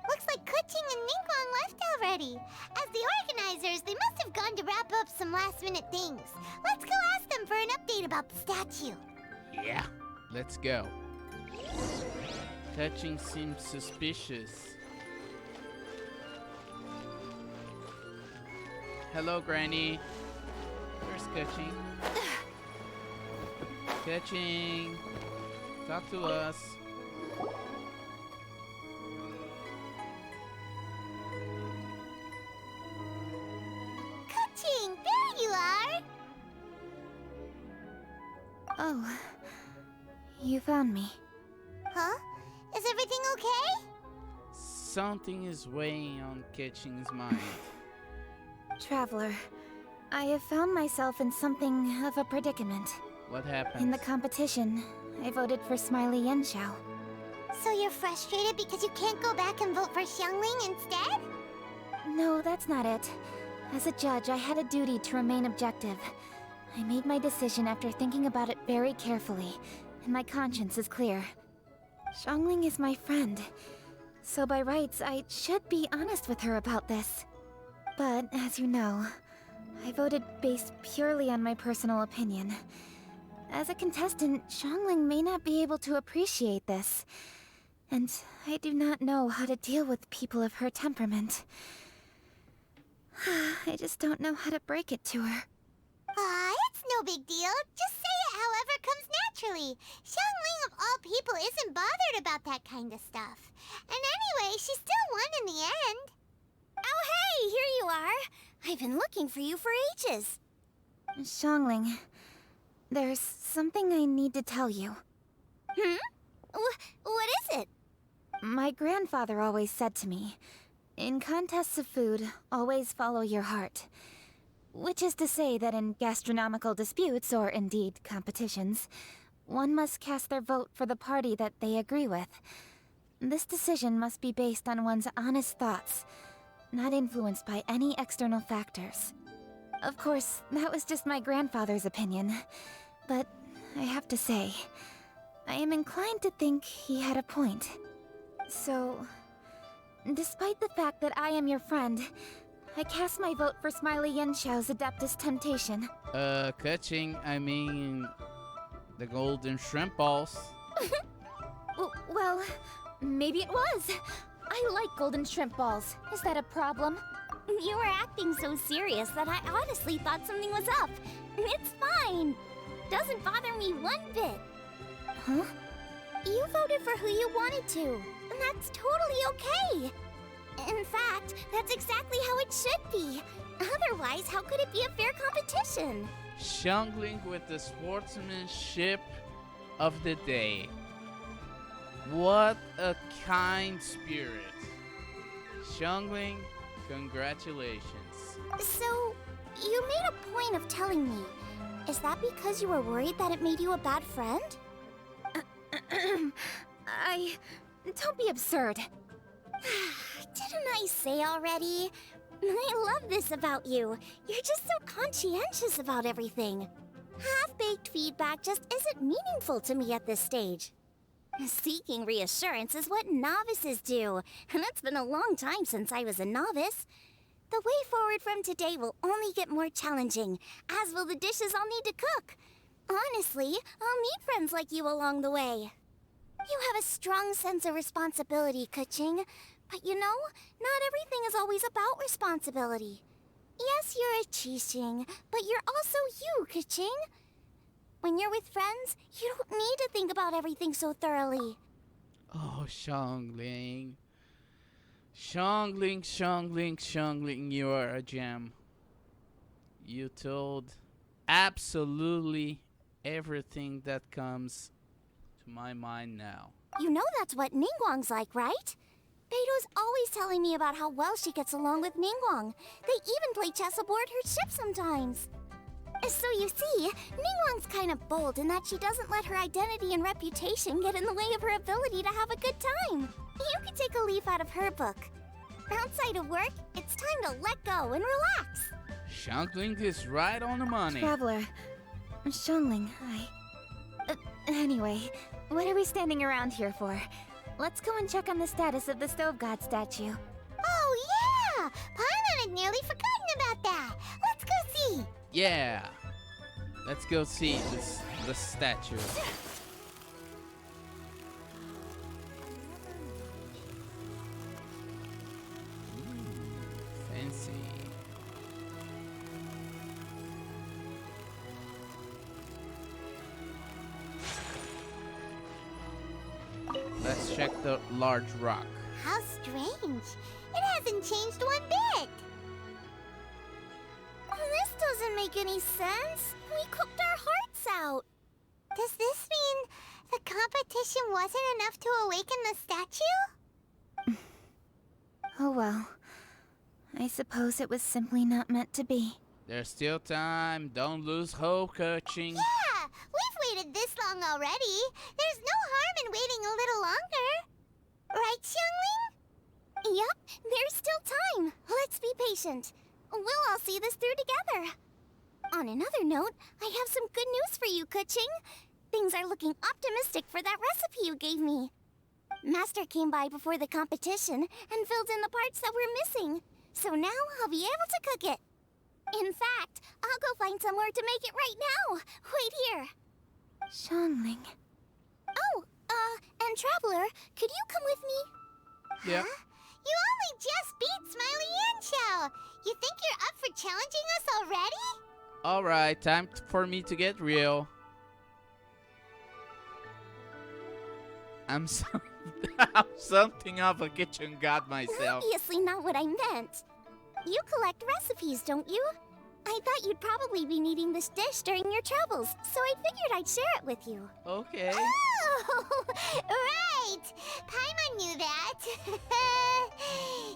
Looks like Kuching and Ningguang left already. As the organizers, they must have gone to wrap up some last-minute things. Let's go ask them for an update about the statue. Yeah, let's go. Kuching seems suspicious. Hello, Granny. Where's Kuching? Kuching, talk to us. Kuching, there you are! Oh, you found me. Huh? Is everything okay? Something is weighing on Keqing's mind. Traveler, I have found myself in something of a predicament. What happened? In the competition, I voted for Smiley Yanxiao. So you're frustrated because you can't go back and vote for Xiangling instead? No, that's not it. As a judge, I had a duty to remain objective. I made my decision after thinking about it very carefully, and my conscience is clear. Xiangling is my friend, so by rights, I should be honest with her about this. But, as you know, I voted based purely on my personal opinion. As a contestant, Xiangling may not be able to appreciate this, and I do not know how to deal with people of her temperament. I just don't know how to break it to her. It's no big deal. Just say it however comes naturally. Xiangling of all people isn't bothered about that kind of stuff. And anyway, she still won in the end. Oh, hey, here you are. I've been looking for you for ages. Xiangling, there's something I need to tell you. What is it? My grandfather always said to me, in contests of food, always follow your heart. Which is to say that in gastronomical disputes, or indeed competitions, one must cast their vote for the party that they agree with. This decision must be based on one's honest thoughts, not influenced by any external factors. Of course, that was just my grandfather's opinion, but I have to say, I am inclined to think he had a point. So, despite the fact that I am your friend, I cast my vote for Smiley Yanxiao's Adeptus Temptation. Keqing, I mean... the golden shrimp balls. Well, maybe it was. I like golden shrimp balls. Is that a problem? You were acting so serious that I honestly thought something was up. It's fine. Doesn't bother me one bit. Huh? You voted for who you wanted to, and that's totally okay. In fact, that's exactly how it should be. Otherwise, how could it be a fair competition? Xiangling with the sportsmanship of the day. What a kind spirit. Xiangling, congratulations. So, you made a point of telling me. Is that because you were worried that it made you a bad friend? Don't be absurd. Didn't I say already? I love this about you. You're just so conscientious about everything. Half-baked feedback just isn't meaningful to me at this stage. Seeking reassurance is what novices do, and it's been a long time since I was a novice. The way forward from today will only get more challenging, as will the dishes I'll need to cook. Honestly, I'll need friends like you along the way. You have a strong sense of responsibility, Keqing. But you know, not everything is always about responsibility. Yes, you're a Qixing, but you're also you, Keqing. When you're with friends, you don't need to think about everything so thoroughly. Oh, Xiangling. Xiangling, you are a gem. You told absolutely everything that comes to my mind now. You know that's what Ningguang's like, right? Beto's always telling me about how well she gets along with Ningguang. They even play chess aboard her ship sometimes. So you see, Ningguang's kind of bold in that she doesn't let her identity and reputation get in the way of her ability to have a good time. You could take a leaf out of her book. Outside of work, it's time to let go and relax. Xiangling is right on the money. Traveler, Xiangling, anyway, what are we standing around here for? Let's go and check on the status of the Stove God statue. Oh, yeah! Paimon had nearly forgotten about that. Let's go see. Yeah. Let's go see the statue. Fancy. Let's check the large rock. How strange. It hasn't changed one bit. This doesn't make any sense. We cooked our hearts out. Does this mean The competition wasn't enough to awaken the statue? Oh well. I suppose it was simply not meant to be. There's still time. Don't lose hope, Coaching. Yeah, we've waited this long already. There's no harm in waiting a little longer. Right, Xiangling? Yep, there's still time. Let's be patient. We'll all see this through together. On another note, I have some good news for you, Kuching. Things are looking optimistic for that recipe you gave me. Master came by before the competition and filled in the parts that were missing. So now I'll be able to cook it. In fact, I'll go find somewhere to make it right now. Wait here. Xiangling. Oh, and Traveler, could you come with me? Yep. You only just beat Smiley Yanxiao. You think you're up for challenging us already? Alright, time for me to get real. I'm something of a kitchen god myself. Obviously not what I meant. You collect recipes, don't you? I thought you'd probably be needing this dish during your travels, so I figured I'd share it with you. Okay. Oh, right. Paimon knew that.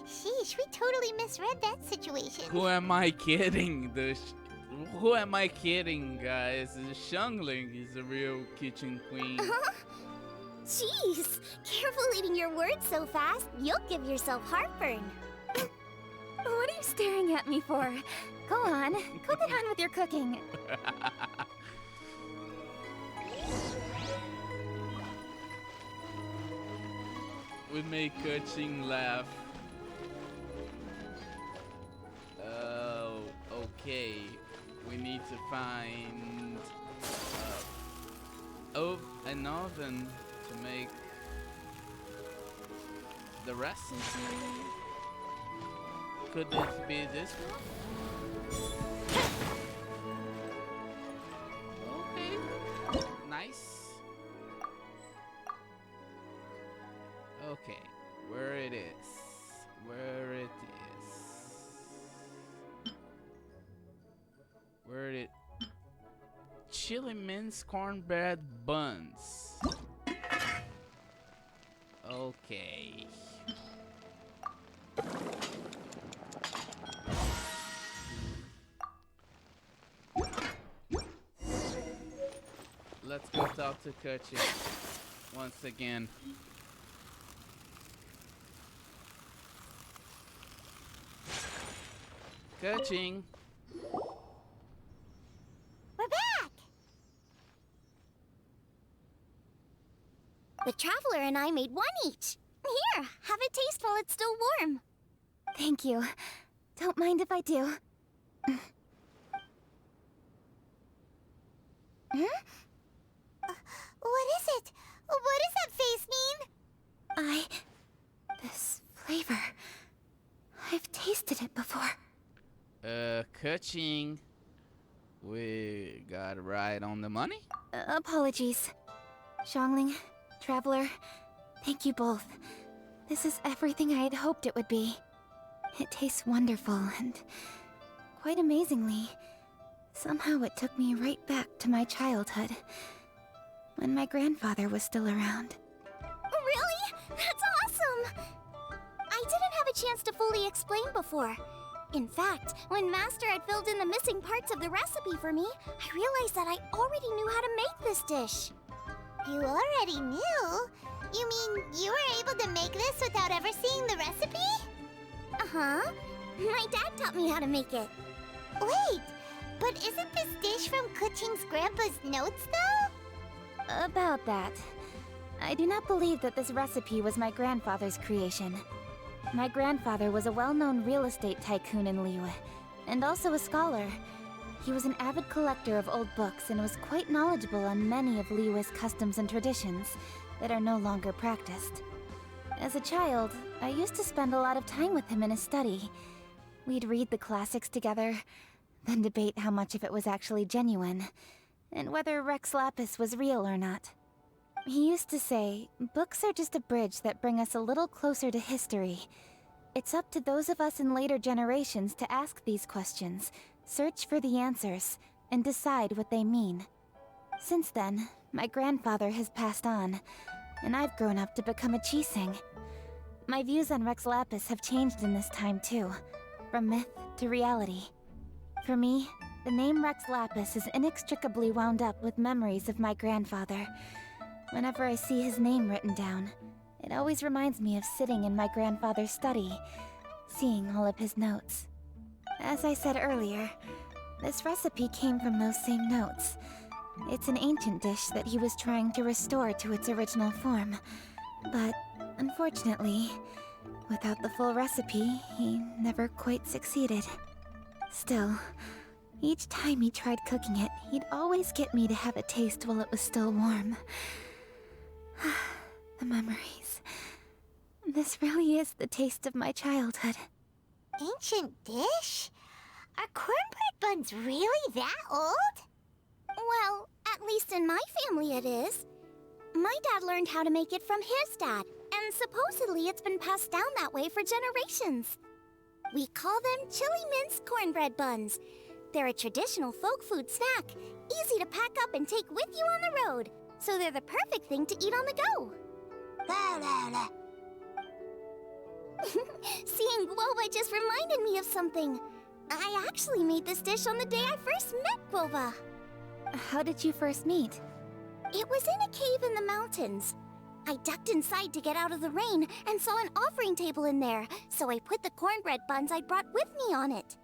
Sheesh, we totally misread that situation. Who am I kidding? Who am I kidding, guys? Xiangling is a real kitchen queen. Jeez, careful eating your words so fast. You'll give yourself heartburn. What are you staring at me for? Go on, go get on with your cooking. We make Coaching laugh. Oh, okay. We need to find an oven to make the recipe. Could it be this one? Okay. Nice. Okay. Where it is. Where it is. Where it... Chili minced cornbread buns. Okay. Let's go talk to Kuching once again. Kuching. We're back. The Traveler and I made one each. Here, have it taste while it's still warm. Thank you. Don't mind if I do. What is it? What does that face mean? This flavor... I've tasted it before. Kuching. We got it right on the money? Apologies. Xiangling, Traveler, thank you both. This is everything I had hoped it would be. It tastes wonderful, and quite amazingly, somehow it took me right back to my childhood, when my grandfather was still around. Really? That's awesome! I didn't have a chance to fully explain before. In fact, when Master had filled in the missing parts of the recipe for me, I realized that I already knew how to make this dish. You already knew? You mean you were able to make this without ever seeing the recipe? Uh-huh. My dad taught me how to make it. Wait, but isn't this dish from Kuching's grandpa's notes, though? About that, I do not believe that this recipe was my grandfather's creation. My grandfather was a well-known real estate tycoon in Liyue, and also a scholar. He was an avid collector of old books and was quite knowledgeable on many of Liyue's customs and traditions that are no longer practiced. As a child, I used to spend a lot of time with him in his study. We'd read the classics together, then debate how much of it was actually genuine, and whether Rex Lapis was real or not. He used to say, books are just a bridge that bring us a little closer to history. It's up to those of us in later generations to ask these questions, search for the answers, and decide what they mean. Since then, my grandfather has passed on, and I've grown up to become a Xiangling. My views on Rex Lapis have changed in this time too, from myth to reality. For me, the name Rex Lapis is inextricably wound up with memories of my grandfather. Whenever I see his name written down, it always reminds me of sitting in my grandfather's study, seeing all of his notes. As I said earlier, this recipe came from those same notes. It's an ancient dish that he was trying to restore to its original form. But, unfortunately, without the full recipe, he never quite succeeded. Still, each time he tried cooking it, he'd always get me to have a taste while it was still warm. The memories. This really is the taste of my childhood. Ancient dish? Are cornbread buns really that old? Well, at least in my family it is. My dad learned how to make it from his dad, and supposedly it's been passed down that way for generations. We call them chili mince cornbread buns. They're a traditional folk food snack, easy to pack up and take with you on the road, so they're the perfect thing to eat on the go. Seeing Guoba just reminded me of something. I actually made this dish on the day I first met Guoba. How did you first meet? It was in a cave in the mountains. I ducked inside to get out of the rain and saw an offering table in there, so I put the cornbread buns I'd brought with me on it.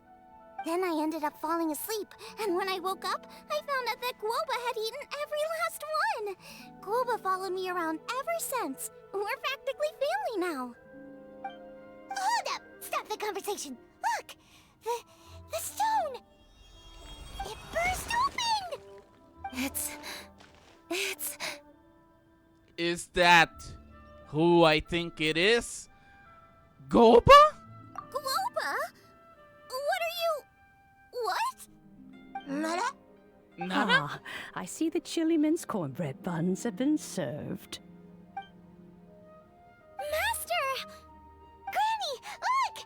Then I ended up falling asleep, and when I woke up, I found out that Guoba had eaten every last one. Guoba followed me around ever since. We're practically family now. Hold up! Stop the conversation! Look! The stone! It burst open! It's... Is that who I think it is? Goba? Guoba? What are you... what? Nada? Nana? Ah, I see the chili mince cornbread buns have been served. Master! Granny, look!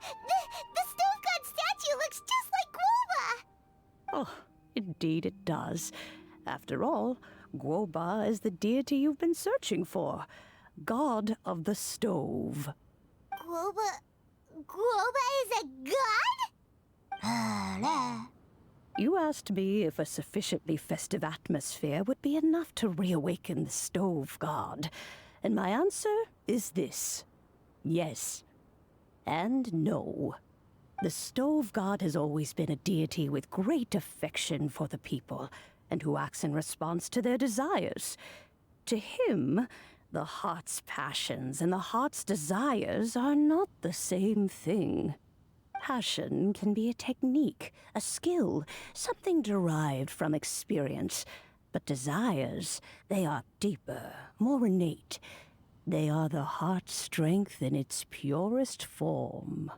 The stone god statue looks just like Guoba! Oh, indeed it does. After all, Guoba is the deity you've been searching for, god of the stove. Guoba is a god? You asked me if a sufficiently festive atmosphere would be enough to reawaken the stove god, and my answer is this: yes and no. The stove god has always been a deity with great affection for the people, and who acts in response to their desires. To him, the heart's passions and the heart's desires are not the same thing. Passion can be a technique, a skill, something derived from experience. But desires, they are deeper, more innate. They are the heart's strength in its purest form.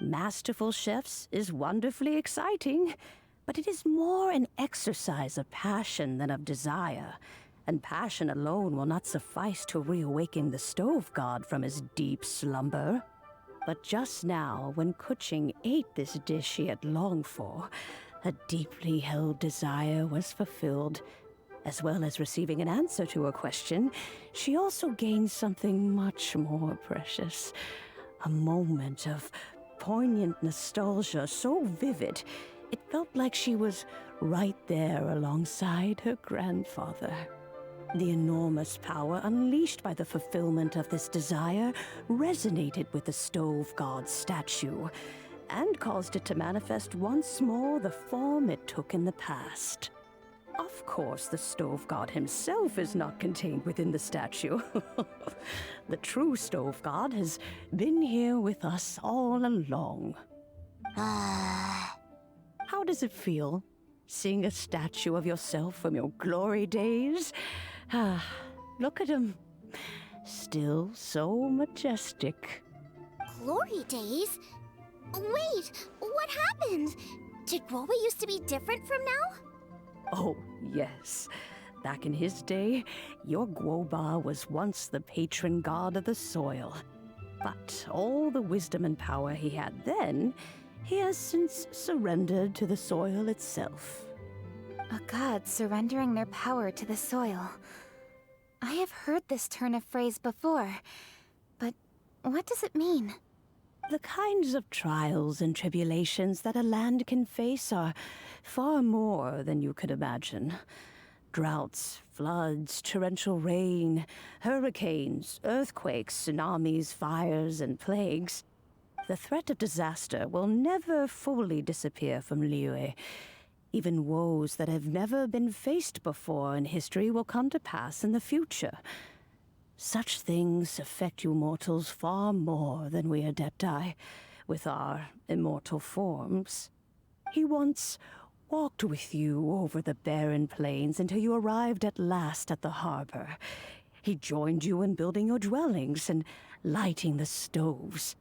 Masterful chefs is wonderfully exciting, but it is more an exercise of passion than of desire, and passion alone will not suffice to reawaken the stove god from his deep slumber. But just now, when Kuching ate this dish she had longed for, a deeply held desire was fulfilled. As well as receiving an answer to her question, she also gained something much more precious. A moment of poignant nostalgia so vivid, it felt like she was right there alongside her grandfather. The enormous power unleashed by the fulfillment of this desire resonated with the stove god's statue, and caused it to manifest once more the form it took in the past. Of course, the stove god himself is not contained within the statue. The true stove god has been here with us all along. How does it feel, seeing a statue of yourself from your glory days? Look at him. Still so majestic. Glory days? Wait, what happened? Did Guoba used to be different from now? Oh, yes. Back in his day, your Guoba was once the patron god of the soil. But all the wisdom and power he had then, he has since surrendered to the soil itself. A god surrendering their power to the soil. I have heard this turn of phrase before, but what does it mean? The kinds of trials and tribulations that a land can face are far more than you could imagine. Droughts, floods, torrential rain, hurricanes, earthquakes, tsunamis, fires, and plagues. The threat of disaster will never fully disappear from Liyue. Even woes that have never been faced before in history will come to pass in the future. Such things affect you mortals far more than we Adepti, with our immortal forms. He once walked with you over the barren plains until you arrived at last at the harbor. He joined you in building your dwellings and lighting the stoves.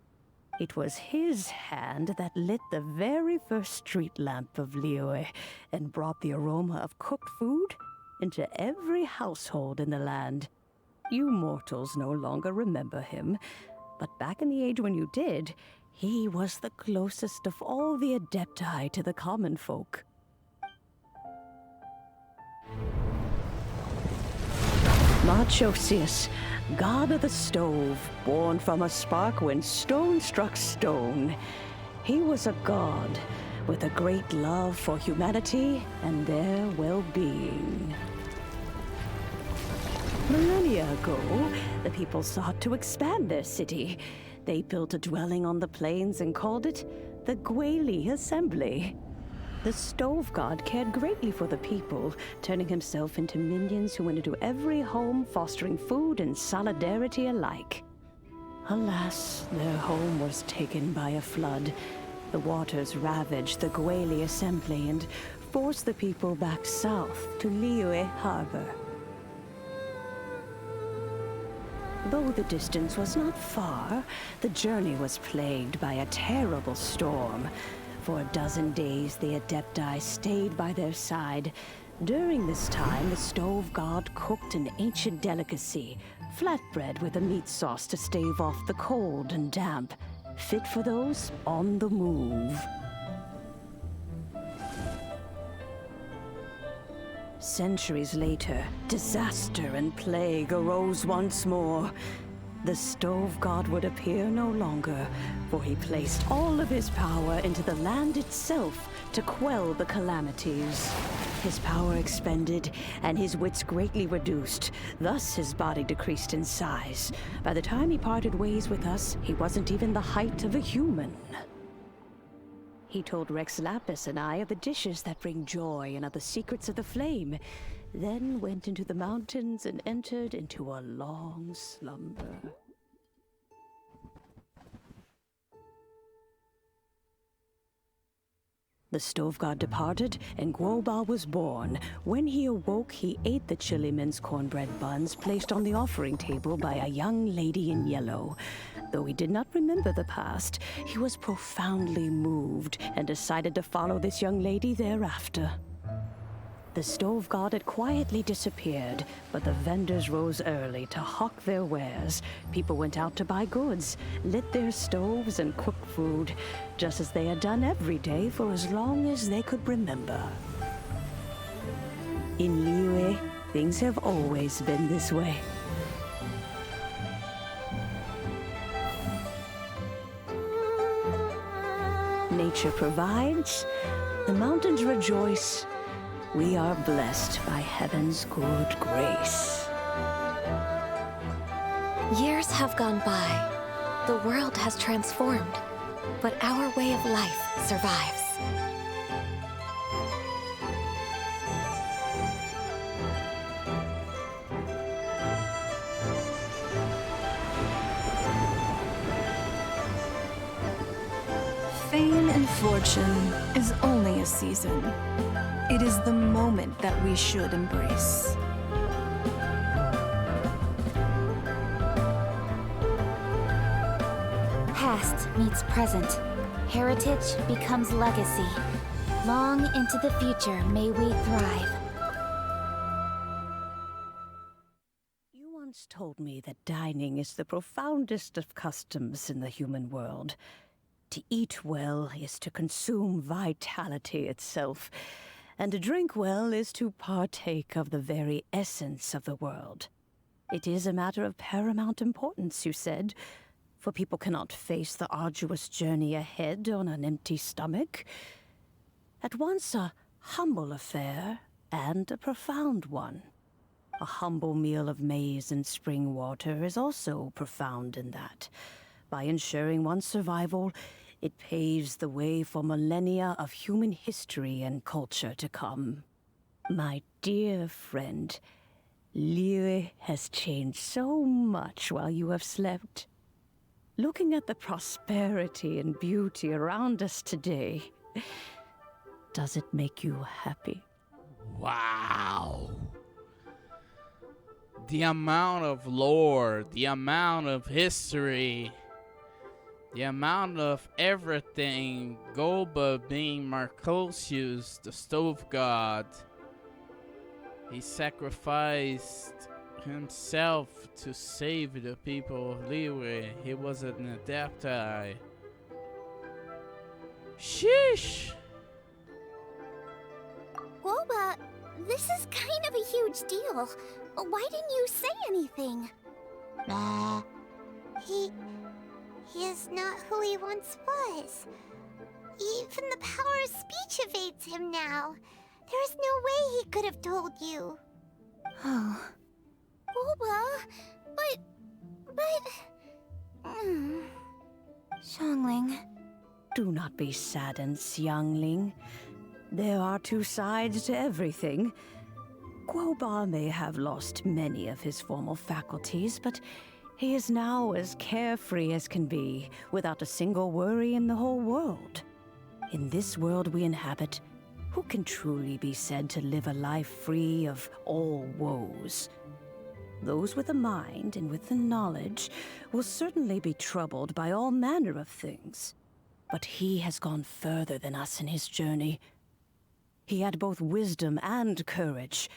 It was his hand that lit the very first street lamp of Liyue and brought the aroma of cooked food into every household in the land. You mortals no longer remember him, but back in the age when you did, he was the closest of all the Adepti to the common folk. Moonchase, god of the stove, born from a spark when stone struck stone. He was a god with a great love for humanity and their well-being. Millennia ago, the people sought to expand their city. They built a dwelling on the plains and called it the Gwaili Assembly. The stove god cared greatly for the people, turning himself into minions who went into every home, fostering food and solidarity alike. Alas, their home was taken by a flood. The waters ravaged the Gwaili Assembly and forced the people back south to Liyue Harbor. Though the distance was not far, the journey was plagued by a terrible storm. For a dozen days, the Adepti stayed by their side. During this time, the stove god cooked an ancient delicacy, flatbread with a meat sauce to stave off the cold and damp, fit for those on the move. Centuries later, disaster and plague arose once more. The stove god would appear no longer, for he placed all of his power into the land itself to quell the calamities. His power expended, and his wits greatly reduced. Thus his body decreased in size. By the time he parted ways with us, he wasn't even the height of a human. He told Rex Lapis and I of the dishes that bring joy and of the secrets of the flame, then went into the mountains and entered into a long slumber. The stove god departed, and Guoba was born. When he awoke, he ate the chili mince cornbread buns placed on the offering table by a young lady in yellow. Though he did not remember the past, he was profoundly moved and decided to follow this young lady thereafter. The stove god had quietly disappeared, but the vendors rose early to hawk their wares. People went out to buy goods, lit their stoves, and cooked food, just as they had done every day for as long as they could remember. In Liyue, things have always been this way. Nature provides, the mountains rejoice. We are blessed by heaven's good grace. Years have gone by. The world has transformed, but our way of life survives. Fame and fortune is only a season. It is the moment that we should embrace. Past meets present. Heritage becomes legacy. Long into the future may we thrive. You once told me that dining is the profoundest of customs in the human world. To eat well is to consume vitality itself. And to drink well is to partake of the very essence of the world. It is a matter of paramount importance, you said, for people cannot face the arduous journey ahead on an empty stomach. At once a humble affair and a profound one. A humble meal of maize and spring water is also profound in that. By ensuring one's survival, it paves the way for millennia of human history and culture to come. My dear friend, Liyue has changed so much while you have slept. Looking at the prosperity and beauty around us today, does it make you happy? Wow. The amount of lore, the amount of history, the amount of everything. Goba being Marcosius, the stove god. He sacrificed himself to save the people of Liyue. He was an adepti. Sheesh! Woba, this is kind of a huge deal. Why didn't you say anything? He is not who he once was. Even the power of speech evades him now. There is no way he could have told you. Oh. Woba, but... Xiangling. Do not be saddened, Xiangling. There are two sides to everything. Guoba may have lost many of his formal faculties, but he is now as carefree as can be, without a single worry in the whole world. In this world we inhabit, who can truly be said to live a life free of all woes? Those with a mind and with the knowledge will certainly be troubled by all manner of things. But he has gone further than us in his journey. He had both wisdom and courage.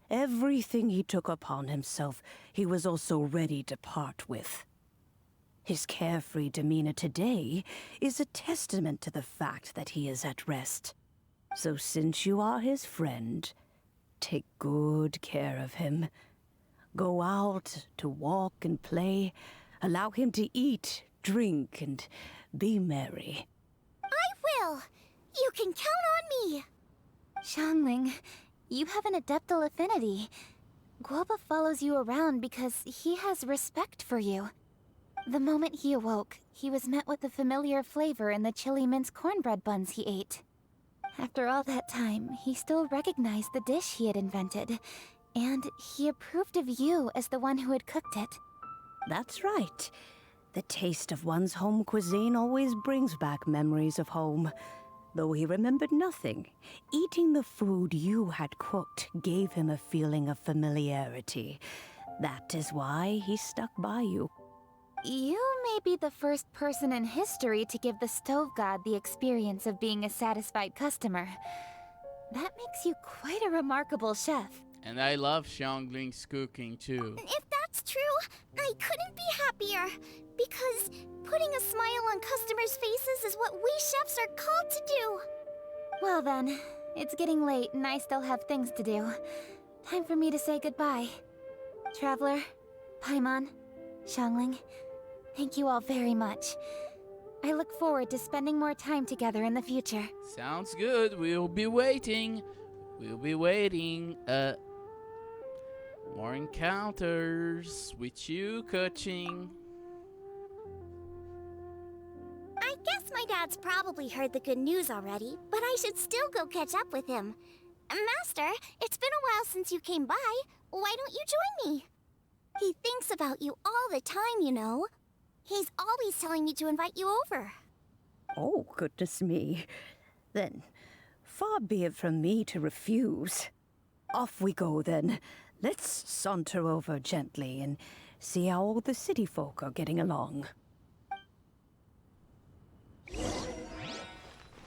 Everything he took upon himself, he was also ready to part with. His carefree demeanor today is a testament to the fact that he is at rest. So since you are his friend, take good care of him. Go out to walk and play. Allow him to eat, drink, and be merry. I will! You can count on me! Xiangling, you have an adeptal affinity. Guoba follows you around because he has respect for you. The moment he awoke, he was met with the familiar flavor in the chili mince cornbread buns he ate. After all that time, he still recognized the dish he had invented, and he approved of you as the one who had cooked it. That's right. The taste of one's home cuisine always brings back memories of home. Though he remembered nothing, eating the food you had cooked gave him a feeling of familiarity. That is why he stuck by you. You may be the first person in history to give the stove god the experience of being a satisfied customer. That makes you quite a remarkable chef. And I love Xiangling's cooking too. If that's true, I couldn't be happier. Because putting a smile on customers' faces is what we chefs are called to do. Well then, it's getting late and I still have things to do. Time for me to say goodbye. Traveler, Paimon, Xiangling, thank you all very much. I look forward to spending more time together in the future. Sounds good. We'll be waiting. We'll be waiting. More encounters with you, Kuching. I guess my dad's probably heard the good news already, but I should still go catch up with him. Master, it's been a while since you came by. Why don't you join me? He thinks about you all the time, you know. He's always telling me to invite you over. Oh, goodness me. Then, far be it from me to refuse. Off we go, then. Let's saunter over gently and see how all the city folk are getting along.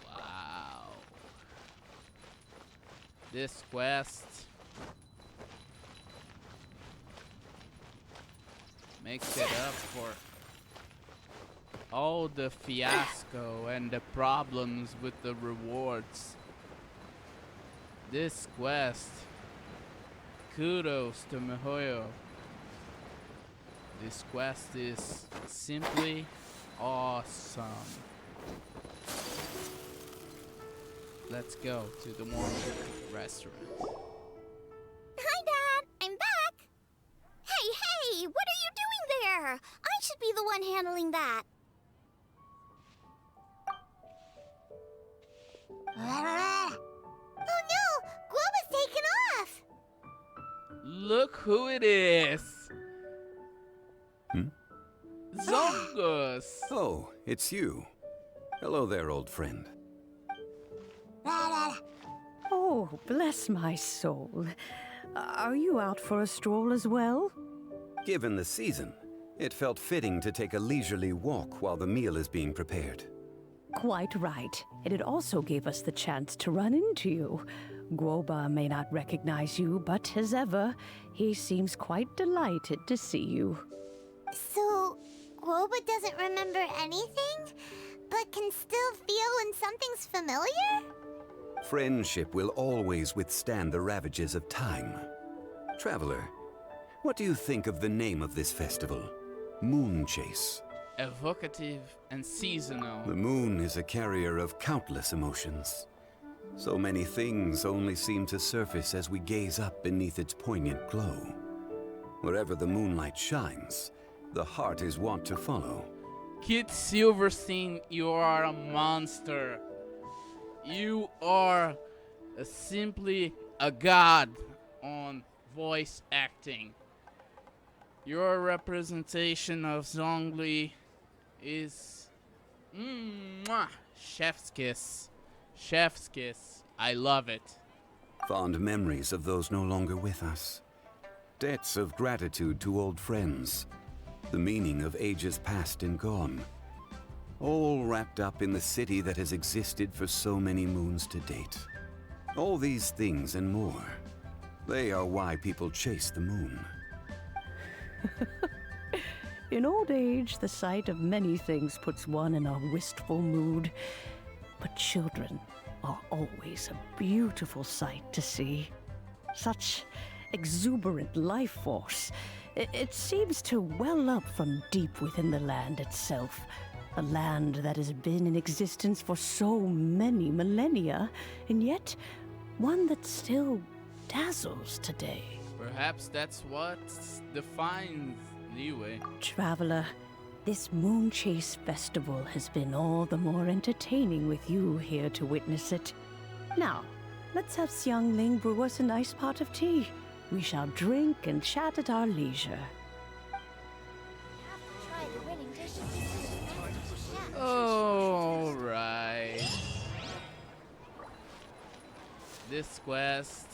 Wow. This quest makes it up for all the fiasco and the problems with the rewards. This quest. Kudos to Mihoyo. This quest is simply awesome. Let's go to the morning restaurant. Hi, Dad. I'm back. Hey, what are you doing there? I should be the one handling that. Oh no! Guoba's taken off! Look who it is! Zongus! Oh, it's you. Hello there, old friend. Oh, bless my soul. Are you out for a stroll as well? Given the season, it felt fitting to take a leisurely walk while the meal is being prepared. Quite right. And it also gave us the chance to run into you. Guoba may not recognize you, but as ever, he seems quite delighted to see you. So, Guoba doesn't remember anything, but can still feel when something's familiar? Friendship will always withstand the ravages of time. Traveler, what do you think of the name of this festival? Moonchase. Evocative and seasonal. The moon is a carrier of countless emotions. So many things only seem to surface as we gaze up beneath its poignant glow. Wherever the moonlight shines, the heart is wont to follow. Kid Silverstein, you are a monster. You are simply a god on voice acting. Your representation of Xiangling is chef's kiss. Chef's kiss. I love it. Fond memories of those no longer with us. Debts of gratitude to old friends. The meaning of ages past and gone. All wrapped up in the city that has existed for so many moons to date. All these things and more. They are why people chase the moon. In old age, the sight of many things puts one in a wistful mood. But children are always a beautiful sight to see. Such exuberant life force. It seems to well up from deep within the land itself. A land that has been in existence for so many millennia, and yet one that still dazzles today. Perhaps that's what defines Liyue. Traveler, this Moonchase Festival has been all the more entertaining with you here to witness it. Now, let's have Xiangling brew us a nice pot of tea. We shall drink and chat at our leisure. Alright. This quest.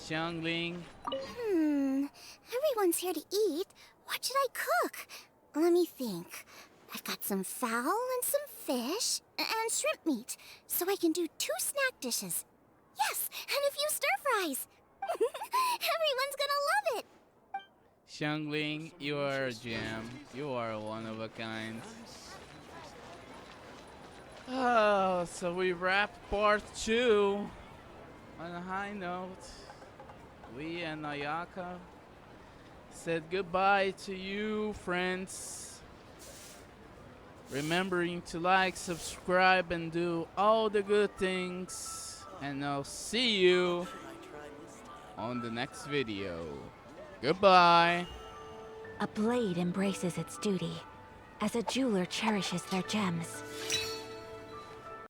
Xiangling. Everyone's here to eat. What should I cook? Let me think. I've got some fowl and some fish and shrimp meat, so I can do 2 snack dishes. Yes, and a few stir-fries. Everyone's gonna love it. Xiangling, you are a gem. You are one of a kind. Oh, so we wrap part 2 on a high note. We and Ayaka said goodbye to you, friends. Remembering to like, subscribe, and do all the good things. And I'll see you on the next video. Goodbye. A blade embraces its duty, as a jeweler cherishes their gems.